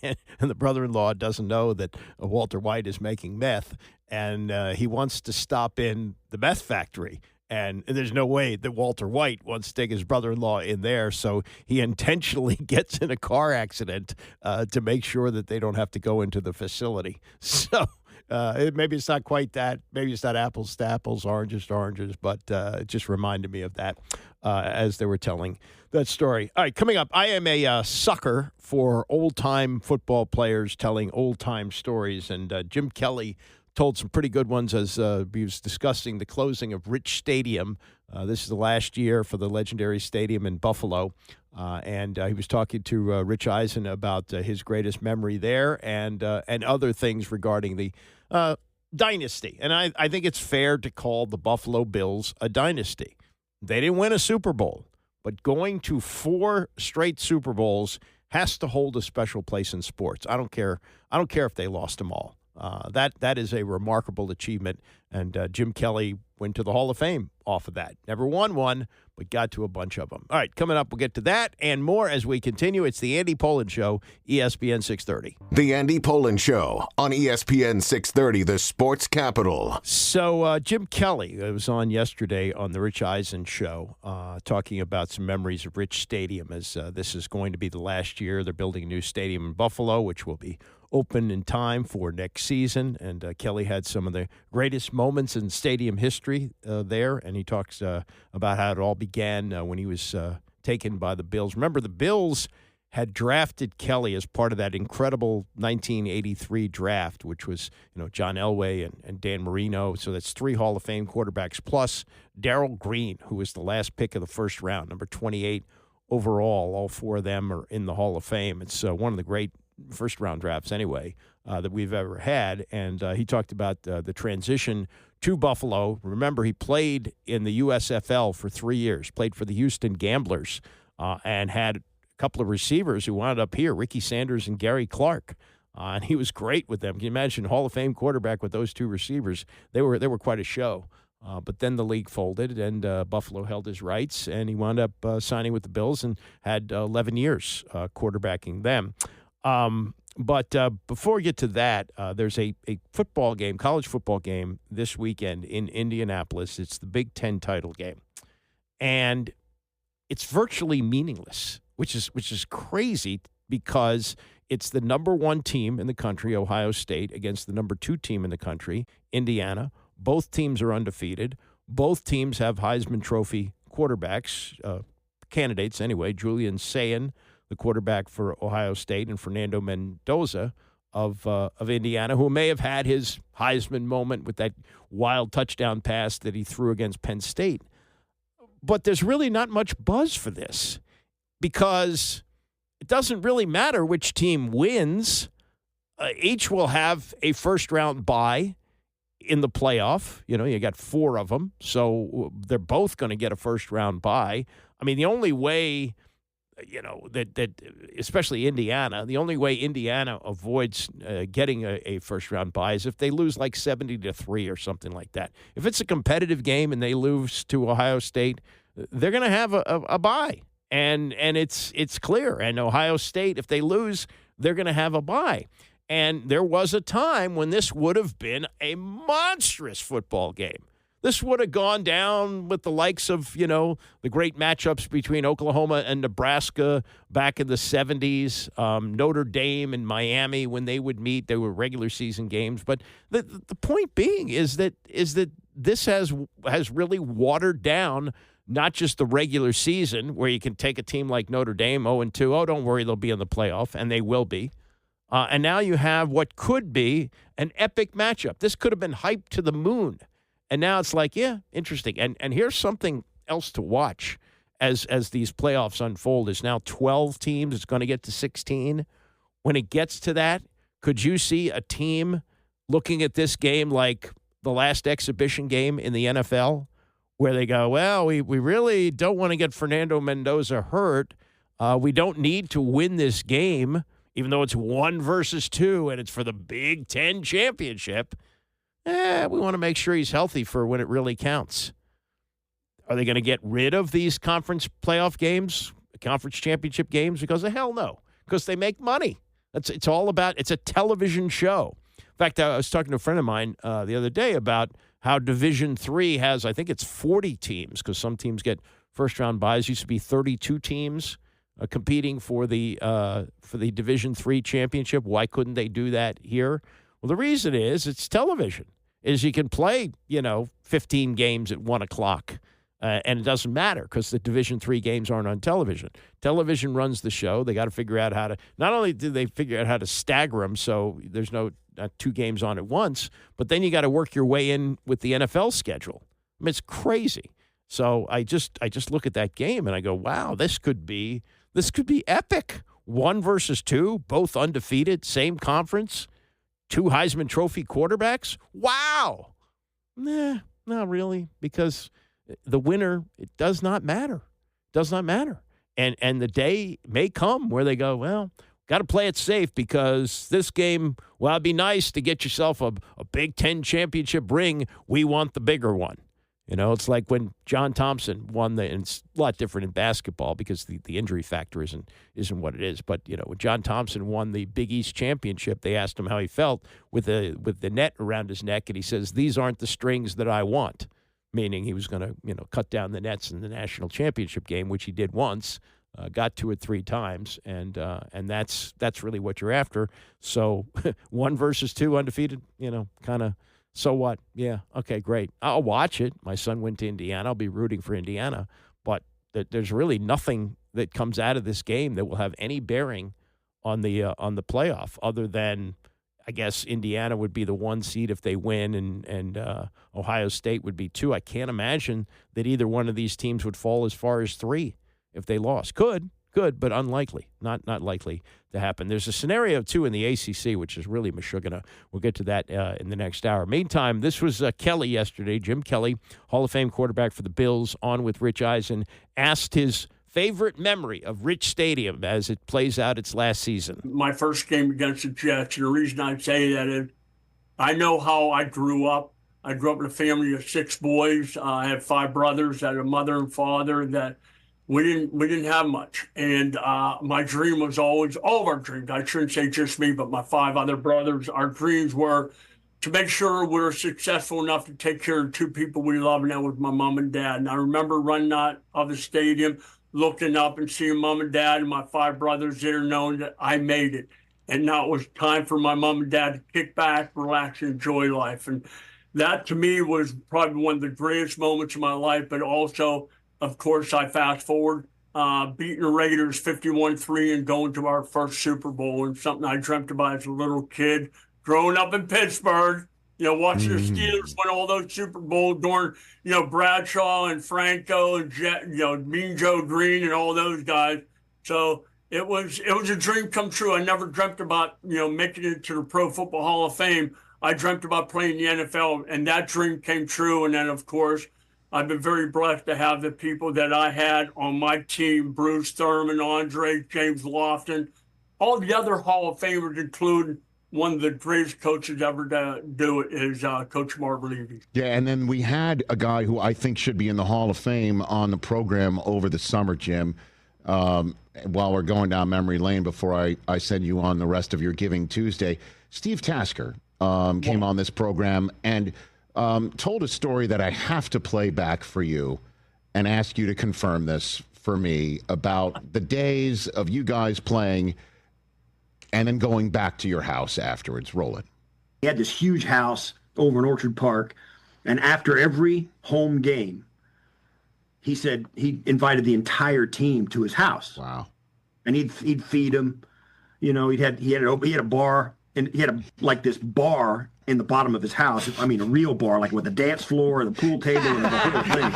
Speaker 4: and the brother-in-law doesn't know that Walter White is making meth, and he wants to stop in the meth factory. And there's no way that Walter White wants to take his brother-in-law in there, so he intentionally gets in a car accident to make sure that they don't have to go into the facility. So maybe it's not quite that. Maybe it's not apples to apples, oranges to oranges, but it just reminded me of that as they were telling that story. All right, coming up, I am a sucker for old-time football players telling old-time stories, and Jim Kelly told some pretty good ones as he was discussing the closing of Rich Stadium. This is the last year for the legendary stadium in Buffalo. And he was talking to Rich Eisen about his greatest memory there and other things regarding the dynasty. And I think it's fair to call the Buffalo Bills a dynasty. They didn't win a Super Bowl, but going to 4 straight Super Bowls has to hold a special place in sports. I don't care if they lost them all. That is a remarkable achievement, and Jim Kelly went to the Hall of Fame off of that. Never won one, but got to a bunch of them. All right, coming up, we'll get to that and more as we continue. It's the Andy Pollin Show, ESPN 630.
Speaker 1: The Andy Pollin Show on ESPN 630, the sports capital.
Speaker 4: So Jim Kelly was on yesterday on the Rich Eisen Show talking about some memories of Rich Stadium, as this is going to be the last year. They're building a new stadium in Buffalo, which will be open in time for next season, and Kelly had some of the greatest moments in stadium history there, and he talks about how it all began when he was taken by the Bills. Remember, the Bills had drafted Kelly as part of that incredible 1983 draft, which was John Elway and Dan Marino, so that's 3 Hall of Fame quarterbacks, plus Darrell Green, who was the last pick of the first round, number 28 overall. All 4 of them are in the Hall of Fame. It's one of the great first-round drafts anyway that we've ever had, and he talked about the transition to Buffalo. Remember, he played in the USFL for 3 years, played for the Houston Gamblers, and had a couple of receivers who wound up here, Ricky Sanders and Gary Clark, and he was great with them. Can you imagine Hall of Fame quarterback with those 2 receivers? They were quite a show. But then the league folded, and Buffalo held his rights, and he wound up signing with the Bills and had 11 years quarterbacking them. But before we get to that, there's a football game, college football game this weekend in Indianapolis. It's the Big Ten title game, and it's virtually meaningless, which is crazy because it's the number 1 team in the country, Ohio State, against the number 2 team in the country, Indiana. Both teams are undefeated. Both teams have Heisman Trophy quarterbacks, candidates anyway. Julian Sayin, the quarterback for Ohio State, and Fernando Mendoza of Indiana, who may have had his Heisman moment with that wild touchdown pass that he threw against Penn State. But there's really not much buzz for this because it doesn't really matter which team wins. Each will have a first-round bye in the playoff. You got 4 of them, so they're both going to get a first-round bye. I mean, the only way that especially Indiana, the only way Indiana avoids getting a first-round bye is if they lose like 70-3 or something like that. If it's a competitive game and they lose to Ohio State, they're going to have a bye, and it's clear. And Ohio State, if they lose, they're going to have a bye. And there was a time when this would have been a monstrous football game. This would have gone down with the likes of, the great matchups between Oklahoma and Nebraska back in the 70s, Notre Dame and Miami when they would meet. They were regular season games. But the point being is that this has really watered down not just the regular season where you can take a team like Notre Dame 0-2. Oh, don't worry, they'll be in the playoff, and they will be. And now you have what could be an epic matchup. This could have been hyped to the moon. And now it's like, yeah, interesting. And here's something else to watch as these playoffs unfold. Is now 12 teams. It's going to get to 16. When it gets to that, could you see a team looking at this game like the last exhibition game in the NFL where they go, well, we really don't want to get Fernando Mendoza hurt. We don't need to win this game, even though it's 1 versus 2 and it's for the Big Ten championship. We want to make sure he's healthy for when it really counts. Are they going to get rid of these conference playoff games, conference championship games? Because of hell no, because they make money. It's all about, it's a television show. In fact, I was talking to a friend of mine the other day about how Division III has, I think it's 40 teams, because some teams get first-round buys. Used to be 32 teams competing for the Division III championship. Why couldn't they do that here? Well, the reason is it's television. Is you can play, 15 games at 1 o'clock, and it doesn't matter because the Division III games aren't on television. Television runs the show. They got to figure out how to – not only do they figure out how to stagger them so there's no 2 games on at once, but then you got to work your way in with the NFL schedule. I mean, it's crazy. So I just look at that game and I go, wow, this could be epic. 1 versus 2, both undefeated, same conference. 2 Heisman Trophy quarterbacks? Wow. Nah, not really, because the winner, it does not matter. Does not matter. And the day may come where they go, well, got to play it safe because this game, well, it'd be nice to get yourself a Big Ten championship ring. We want the bigger one. It's like when John Thompson won and it's a lot different in basketball because the injury factor isn't what it is. But, when John Thompson won the Big East championship, they asked him how he felt with the net around his neck, and he says, these aren't the strings that I want, meaning he was going to, cut down the nets in the national championship game, which he did once, got to it 3 times, and that's really what you're after. So 1 versus 2 undefeated, kind of. So what? Yeah. Okay, great. I'll watch it. My son went to Indiana. I'll be rooting for Indiana. But there's really nothing that comes out of this game that will have any bearing on the playoff other than, I guess, Indiana would be the 1 seed if they win and Ohio State would be 2. I can't imagine that either one of these teams would fall as far as 3 if they lost. Could, but unlikely. Not likely to happen. There's a scenario, too, in the ACC, which is really mashugana. We'll get to that in the next hour. Meantime, this was Kelly yesterday. Jim Kelly, Hall of Fame quarterback for the Bills, on with Rich Eisen, asked his favorite memory of Rich Stadium as it plays out its last season.
Speaker 13: My first game against the Jets, and the reason I say that is I know how I grew up. I grew up in a family of 6 boys. I had 5 brothers. I had a mother and father that we didn't have much. And my dream was always, all of our dreams, I shouldn't say just me, but my 5 other brothers, our dreams were to make sure we were successful enough to take care of 2 people we love, and that was my mom and dad. And I remember running out of the stadium, looking up and seeing mom and dad and my 5 brothers there, knowing that I made it. And now it was time for my mom and dad to kick back, relax, and enjoy life. And that, to me, was probably one of the greatest moments of my life, but also, of course, I fast forward, beating the Raiders 51-3 and going to our first Super Bowl, and something I dreamt about as a little kid growing up in Pittsburgh, watching the Steelers win all those Super Bowls during, Bradshaw and Franco and, Mean Joe Green and all those guys. So it was a dream come true. I never dreamt about, making it to the Pro Football Hall of Fame. I dreamt about playing the NFL, and that dream came true. And then, of course, I've been very blessed to have the people that I had on my team: Bruce Thurman, Andre, James Lofton, all the other Hall of Famers, including one of the greatest coaches ever to do it is Coach Marv Levy.
Speaker 14: Yeah, and then we had a guy who I think should be in the Hall of Fame on the program over the summer, Jim, while we're going down memory lane before I send you on the rest of your Giving Tuesday. Steve Tasker came on this program, and told a story that I have to play back for you and ask you to confirm this for me about the days of you guys playing and then going back to your house afterwards. Roll it.
Speaker 15: He had this huge house over in Orchard Park, and after every home game, he said he invited the entire team to his house.
Speaker 14: Wow.
Speaker 15: And he'd feed them. You know, he had a bar, and he had this bar in the bottom of his house. I mean, a real bar, like with a dance floor and a pool table and the whole thing.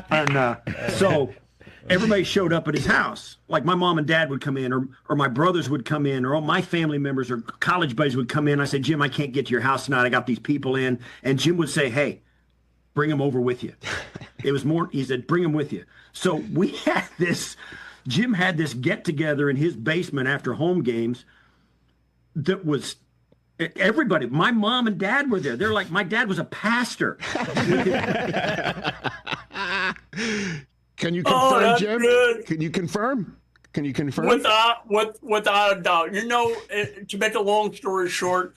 Speaker 15: And so everybody showed up at his house. Like my mom and dad would come in, or my brothers would come in, or all my family members or college buddies would come in. I said, Jim, I can't get to your house tonight. I got these people in. And Jim would say, hey, bring them over with you. It was more, he said, bring them with you. So we had this, Jim had this get together in his basement after home games that was everybody. My mom and dad were there. They're like, my dad was a pastor.
Speaker 14: Can you confirm, Jim?
Speaker 13: Good.
Speaker 14: Can you confirm?
Speaker 13: Without a doubt. You know, to make a long story short,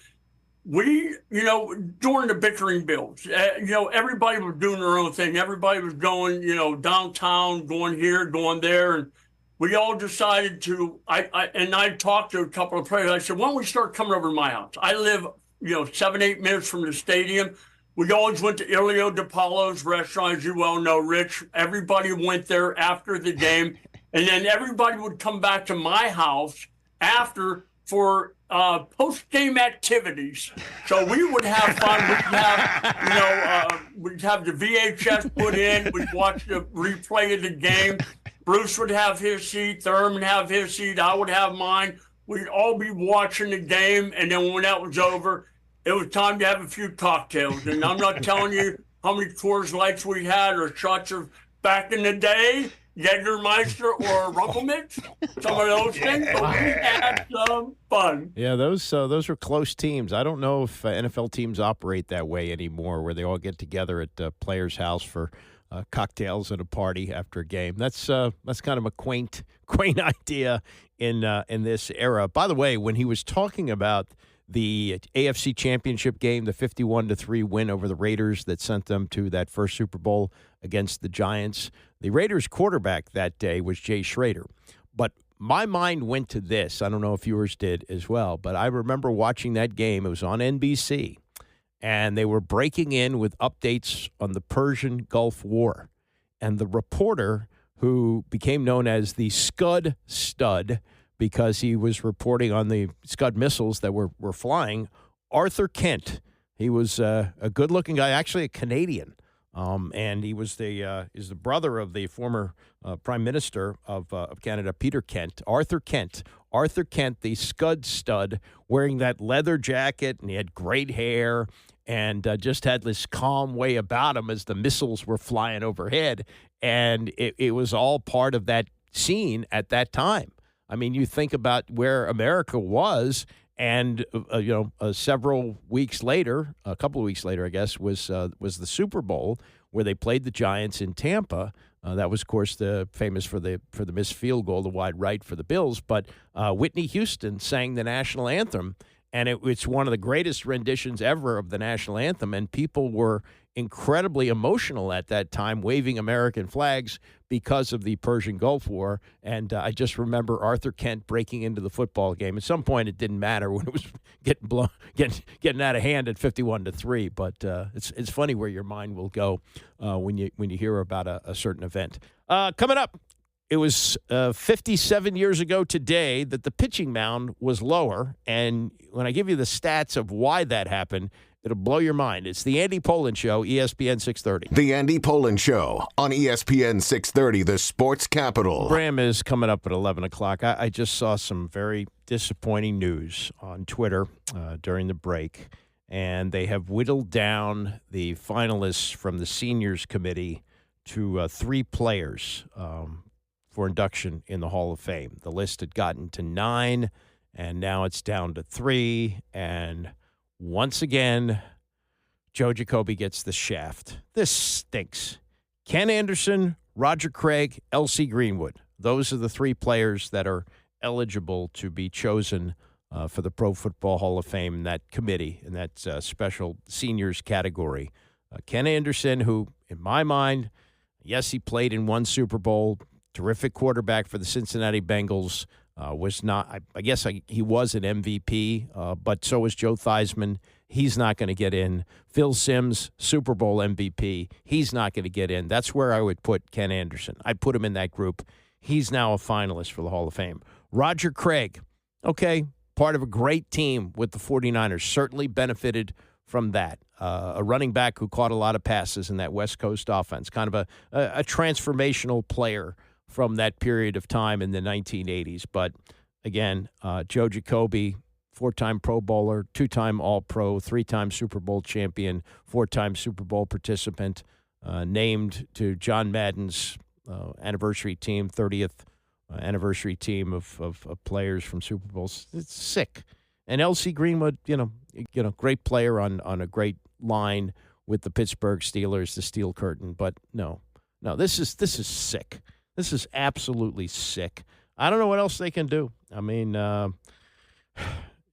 Speaker 13: we, you know, during the bickering bills, you know, everybody was doing their own thing. Everybody was going, you know, downtown, going here, going there. And we all decided to, I talked to a couple of players. I said, why don't we start coming over to my house? I live, you know, 7-8 minutes from the stadium. We always went to Ilio DiPaolo's restaurant, as you well know, Rich. Everybody went there after the game. And then everybody would come back to my house after for post-game activities. So we would have fun. We'd have the VHS put in. We'd watch the replay of the game. Bruce would have his seat. Thurman have his seat. I would have mine. We'd all be watching the game. And then when that was over, it was time to have a few cocktails. And I'm not telling you how many Coors Lights we had or shots of back in the day. Jägermeister or Rumpelmix, some of those things, but we had some fun.
Speaker 4: Yeah, those were close teams. I don't know if NFL teams operate that way anymore, where they all get together at the player's house for cocktails and a party after a game. That's kind of a quaint idea in this era. By the way, when he was talking about the AFC Championship game, the 51-3 win over the Raiders that sent them to that first Super Bowl against the Giants, the Raiders quarterback that day was Jay Schrader. But my mind went to this. I don't know if yours did as well, but I remember watching that game. It was on NBC, and they were breaking in with updates on the Persian Gulf War. And the reporter, who became known as the Scud Stud because he was reporting on the Scud missiles that were flying, Arthur Kent. He was a good-looking guy, actually a Canadian. And he was is the brother of the former Prime Minister of Canada, Peter Kent, Arthur Kent, the Scud Stud, wearing that leather jacket, and he had great hair, and just had this calm way about him as the missiles were flying overhead, and it was all part of that scene at that time. I mean, you think about where America was. And, several weeks later, a couple of weeks later, I guess, was the Super Bowl where they played the Giants in Tampa. That was, of course, famous for the missed field goal, the wide right for the Bills. But Whitney Houston sang the national anthem, and it's one of the greatest renditions ever of the national anthem. And people were incredibly emotional at that time, waving American flags because of the Persian Gulf War. And I just remember Arthur Kent breaking into the football game. At some point, it didn't matter when it was getting out of hand at 51-3. But it's funny where your mind will go when you hear about a certain event. Coming up, it was 57 years ago today that the pitching mound was lower. And when I give you the stats of why that happened, it'll blow your mind. It's the Andy Pollin Show, ESPN 630.
Speaker 1: The Andy Pollin Show on ESPN 630, the sports capital.
Speaker 4: Bram is coming up at 11 o'clock. I just saw some very disappointing news on Twitter during the break, and they have whittled down the finalists from the seniors committee to 3 players for induction in the Hall of Fame. The list had gotten to 9, and now it's down to 3, and once again, Joe Jacoby gets the shaft. This stinks. Ken Anderson, Roger Craig, L.C. Greenwood. Those are the 3 players that are eligible to be chosen for the Pro Football Hall of Fame in that committee, in that special seniors category. Ken Anderson, who, in my mind, yes, he played in one Super Bowl, terrific quarterback for the Cincinnati Bengals, was not, I guess he was an MVP, but so was Joe Theismann. He's not going to get in. Phil Simms, Super Bowl MVP. He's not going to get in. That's where I would put Ken Anderson. I'd put him in that group. He's now a finalist for the Hall of Fame. Roger Craig, okay, part of a great team with the 49ers, certainly benefited from that. A running back who caught a lot of passes in that West Coast offense, kind of a transformational player from that period of time in the 1980s. But, again, Joe Jacoby, 4-time Pro Bowler, 2-time All-Pro, 3-time Super Bowl champion, 4-time Super Bowl participant, named to John Madden's anniversary team, 30th anniversary team of players from Super Bowls. It's sick. And L.C. Greenwood, great player on a great line with the Pittsburgh Steelers, the Steel Curtain. But no, this is sick. This is absolutely sick. I don't know what else they can do. I mean,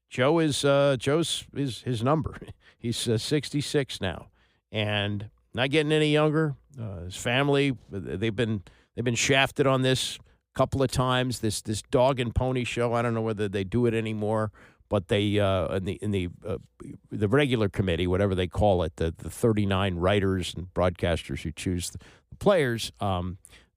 Speaker 4: Joe's his number. He's 66 now, and not getting any younger. His family, they've been shafted on this a couple of times. This dog and pony show. I don't know whether they do it anymore, but they in the regular committee, whatever they call it, the 39 writers and broadcasters who choose the players.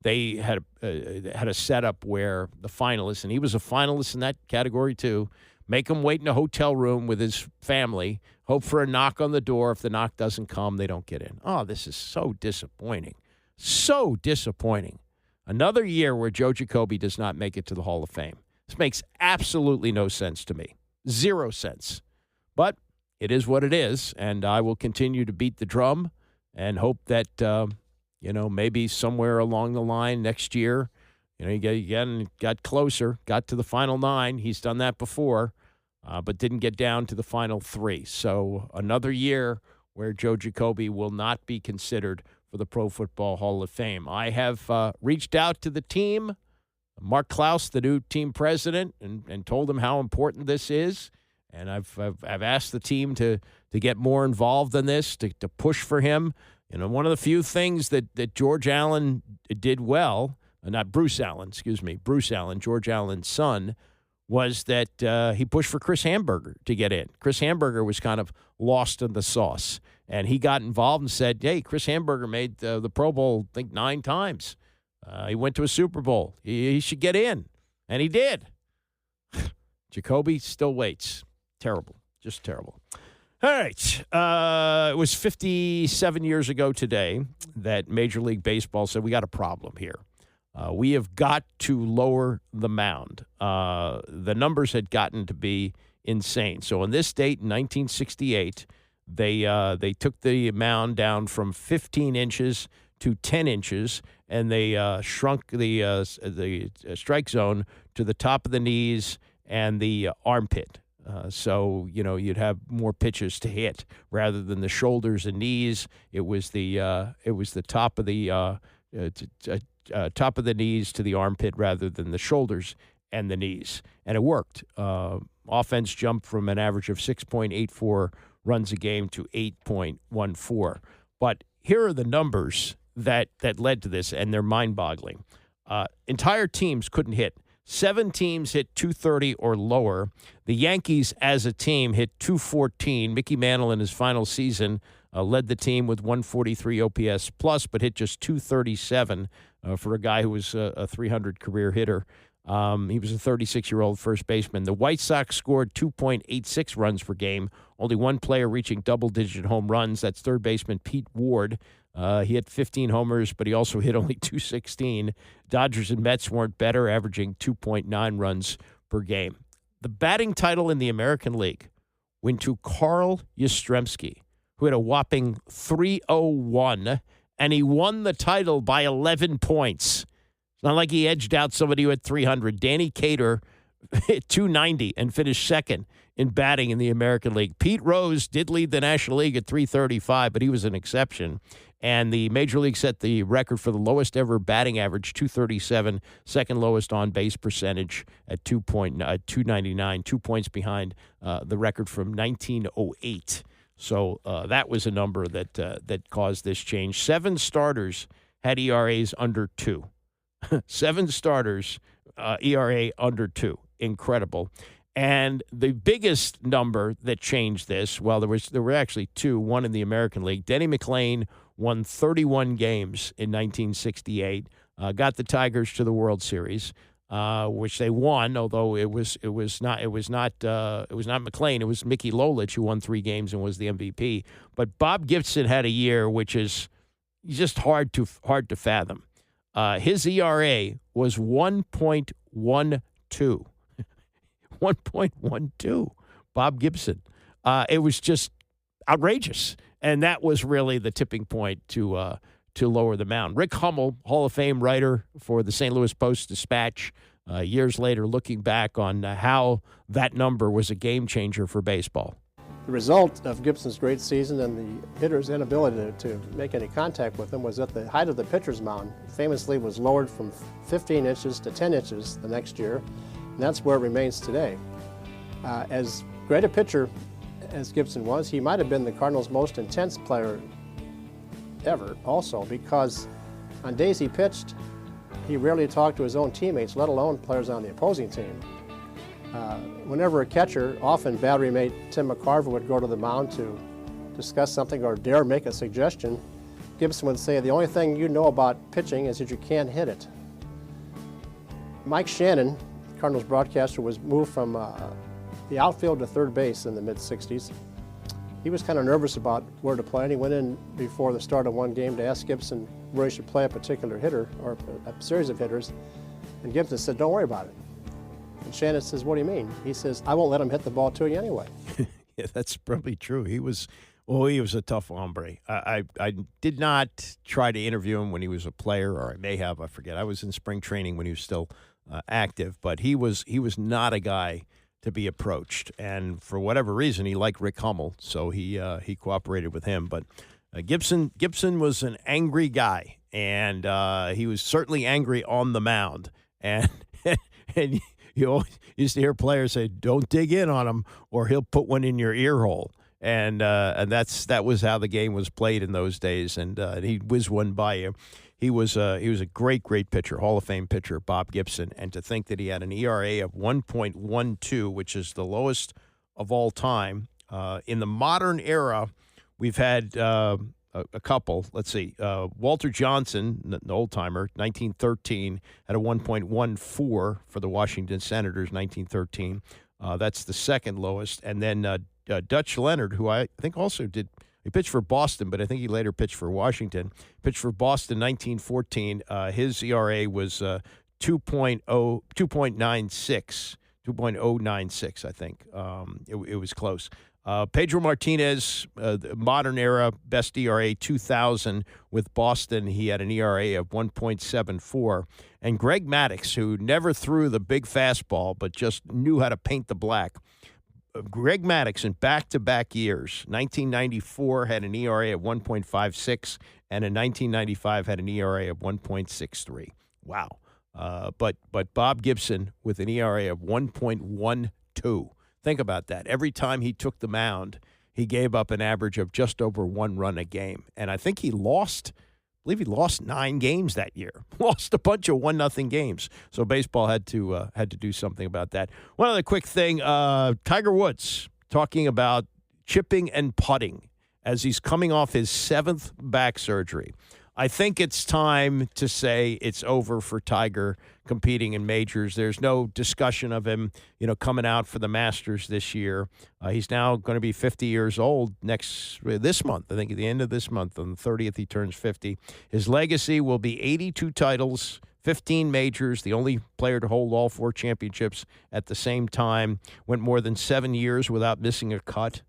Speaker 4: They had a setup where the finalists, and he was a finalist in that category too, make him wait in a hotel room with his family, hope for a knock on the door. If the knock doesn't come, they don't get in. Oh, this is so disappointing. So disappointing. Another year where Joe Jacoby does not make it to the Hall of Fame. This makes absolutely no sense to me. 0 sense. But it is what it is, and I will continue to beat the drum and hope that, maybe somewhere along the line next year, he got closer, got to the final 9. He's done that before, but didn't get down to the final 3. So another year where Joe Jacoby will not be considered for the Pro Football Hall of Fame. I have reached out to the team, Mark Klaus, the new team president, and told him how important this is. And I've asked the team to get more involved in this, to push for him. One of the few things that George Allen did well, not Bruce Allen, Bruce Allen, George Allen's son, was that he pushed for Chris Hamburger to get in. Chris Hamburger was kind of lost in the sauce, and he got involved and said, hey, Chris Hamburger made the Pro Bowl, I think, 9 times. He went to a Super Bowl. He should get in, and he did. Jacoby still waits. Terrible, just terrible. All right. It was 57 years ago today that Major League Baseball said, we got a problem here. We have got to lower the mound. The numbers had gotten to be insane. So on this date, in 1968, they took the mound down from 15 inches to 10 inches, and they shrunk the strike zone to the top of the knees and the armpit. So you'd have more pitches to hit rather than the shoulders and knees. It was the top of the top of the knees to the armpit rather than the shoulders and the knees, and it worked. Offense jumped from an average of 6.84 runs a game to 8.14. But here are the numbers that led to this, and they're mind-boggling. Entire teams couldn't hit. 7 teams hit 230 or lower. The Yankees, as a team, hit 214. Mickey Mantle, in his final season, led the team with 143 OPS plus, but hit just 237 for a guy who was a 300 career hitter. He was a 36-year-old first baseman. The White Sox scored 2.86 runs per game. Only one player reaching double-digit home runs. That's third baseman Pete Ward. He hit 15 homers, but he also hit only 216. Dodgers and Mets weren't better, averaging 2.9 runs per game. The batting title in the American League went to Carl Yastrzemski, who had a whopping 301, and he won the title by 11 points. It's not like he edged out somebody who had 300. Danny Cater hit .290 and finished second in batting in the American League. Pete Rose did lead the National League at .335, but he was an exception. And the Major League set the record for the lowest ever batting average, .237, second lowest on-base percentage at .299, 2 points behind the record from 1908. So that was a number that caused this change. 7 starters had ERAs under 2. 7 starters, ERA under 2. Incredible. And the biggest number that changed this, well, there were actually 2, one in the American League. Denny McLain won 31 games in 1968, got the Tigers to the World Series, which they won. Although it was not McLain, it was Mickey Lolich who won 3 games and was the MVP. But Bob Gibson had a year which is just hard to fathom. His ERA was 1.12. 1.12. Bob Gibson. It was just outrageous. And that was really the tipping point to lower the mound. Rick Hummel, Hall of Fame writer for the St. Louis Post-Dispatch, years later looking back on how that number was a game changer for baseball.
Speaker 16: The result of Gibson's great season and the hitter's inability to make any contact with him was that the height of the pitcher's mound famously was lowered from 15 inches to 10 inches the next year, and that's where it remains today. As great a pitcher as Gibson was, he might have been the Cardinals' most intense player ever also, because on days he pitched, he rarely talked to his own teammates, let alone players on the opposing team. Whenever a catcher, often battery mate Tim McCarver, would go to the mound to discuss something or dare make a suggestion, Gibson would say, "The only thing you know about pitching is that you can't hit it." Mike Shannon, Cardinals broadcaster, was moved from the outfield to third base in the mid-'60s. He was kind of nervous about where to play, and he went in before the start of one game to ask Gibson where he should play a particular hitter or a series of hitters. And Gibson said, "Don't worry about it." And Shannon says, "What do you mean?" He says, "I won't let him hit the ball to you anyway."
Speaker 4: Yeah, that's probably true. He was a tough hombre. I did not try to interview him when he was a player, or I may have, I forget. I was in spring training when he was still active, but he was not a guy to be approached. And for whatever reason, he liked Rick Hummel, so he cooperated with him. But Gibson was an angry guy, and he was certainly angry on the mound. And you always used to hear players say, "Don't dig in on him, or he'll put one in your ear hole." And that was how the game was played in those days. And he'd whiz one by you. He was a great pitcher, Hall of Fame pitcher, Bob Gibson. And to think that he had an ERA of 1.12, which is the lowest of all time. In the modern era, we've had a couple. Let's see. Walter Johnson, the old-timer, 1913, had a 1.14 for the Washington Senators, 1913. That's the second lowest. And then Dutch Leonard, who I think also did – he pitched for Boston, but I think he later pitched for Washington. Pitched for Boston 1914. His ERA was 2.096, I think. It was close. Pedro Martinez, the modern era, best ERA 2000 with Boston. He had an ERA of 1.74. And Greg Maddux, who never threw the big fastball but just knew how to paint the black. Greg Maddux in back-to-back years, 1994 had an ERA of 1.56, and in 1995 had an ERA of 1.63. Wow. But Bob Gibson with an ERA of 1.12. Think about that. Every time he took the mound, he gave up an average of just over 1 run a game. And I think he lost 9 games that year. Lost a bunch of 1-0 games. So baseball had to do something about that. One other quick thing: Tiger Woods talking about chipping and putting as he's coming off his 7th back surgery. I think it's time to say it's over for Tiger competing in majors. There's no discussion of him, coming out for the Masters this year. He's now going to be 50 years old this month. I think at the end of this month, on the 30th, he turns 50. His legacy will be 82 titles, 15 majors, the only player to hold all 4 championships at the same time. Went more than 7 years without missing a cut.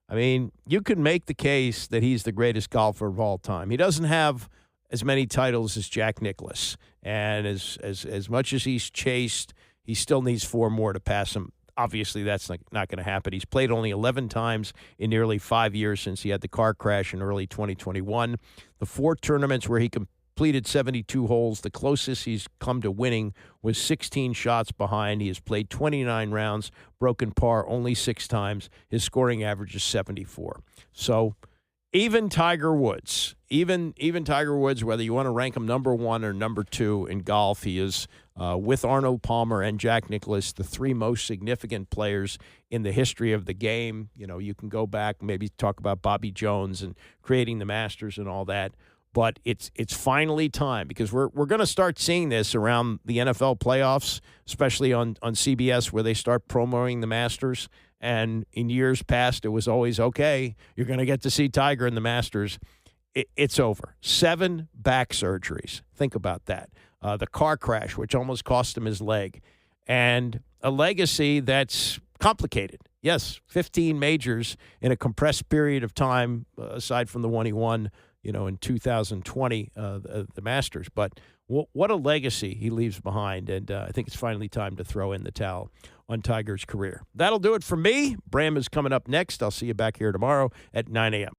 Speaker 4: I mean, you could make the case that he's the greatest golfer of all time. He doesn't have as many titles as Jack Nicklaus. And as much as he's chased He still needs 4 more to pass him. Obviously, that's not going to happen. He's played only 11 times in nearly 5 years since he had the car crash in early 2021. The 4 tournaments where he completed 72 holes, the closest he's come to winning was 16 shots behind. He has played 29 rounds, broken par only 6 times. His scoring average is 74. So even Tiger Woods, even Tiger Woods, whether you want to rank him number 1 or number 2 in golf, he is with Arnold Palmer and Jack Nicklaus, the 3 most significant players in the history of the game. You know, you can go back, maybe talk about Bobby Jones and creating the Masters and all that. But it's finally time, because we're going to start seeing this around the NFL playoffs, especially on CBS, where they start promoting the Masters. And in years past, it was always, okay, you're going to get to see Tiger in the Masters. It's over. 7 back surgeries. Think about that. The car crash, which almost cost him his leg. And a legacy that's complicated. Yes, 15 majors in a compressed period of time, aside from the one he won, in 2020, the Masters. But what a legacy he leaves behind. And I think it's finally time to throw in the towel on Tiger's career. That'll do it for me. Bram is coming up next. I'll see you back here tomorrow at 9 a.m.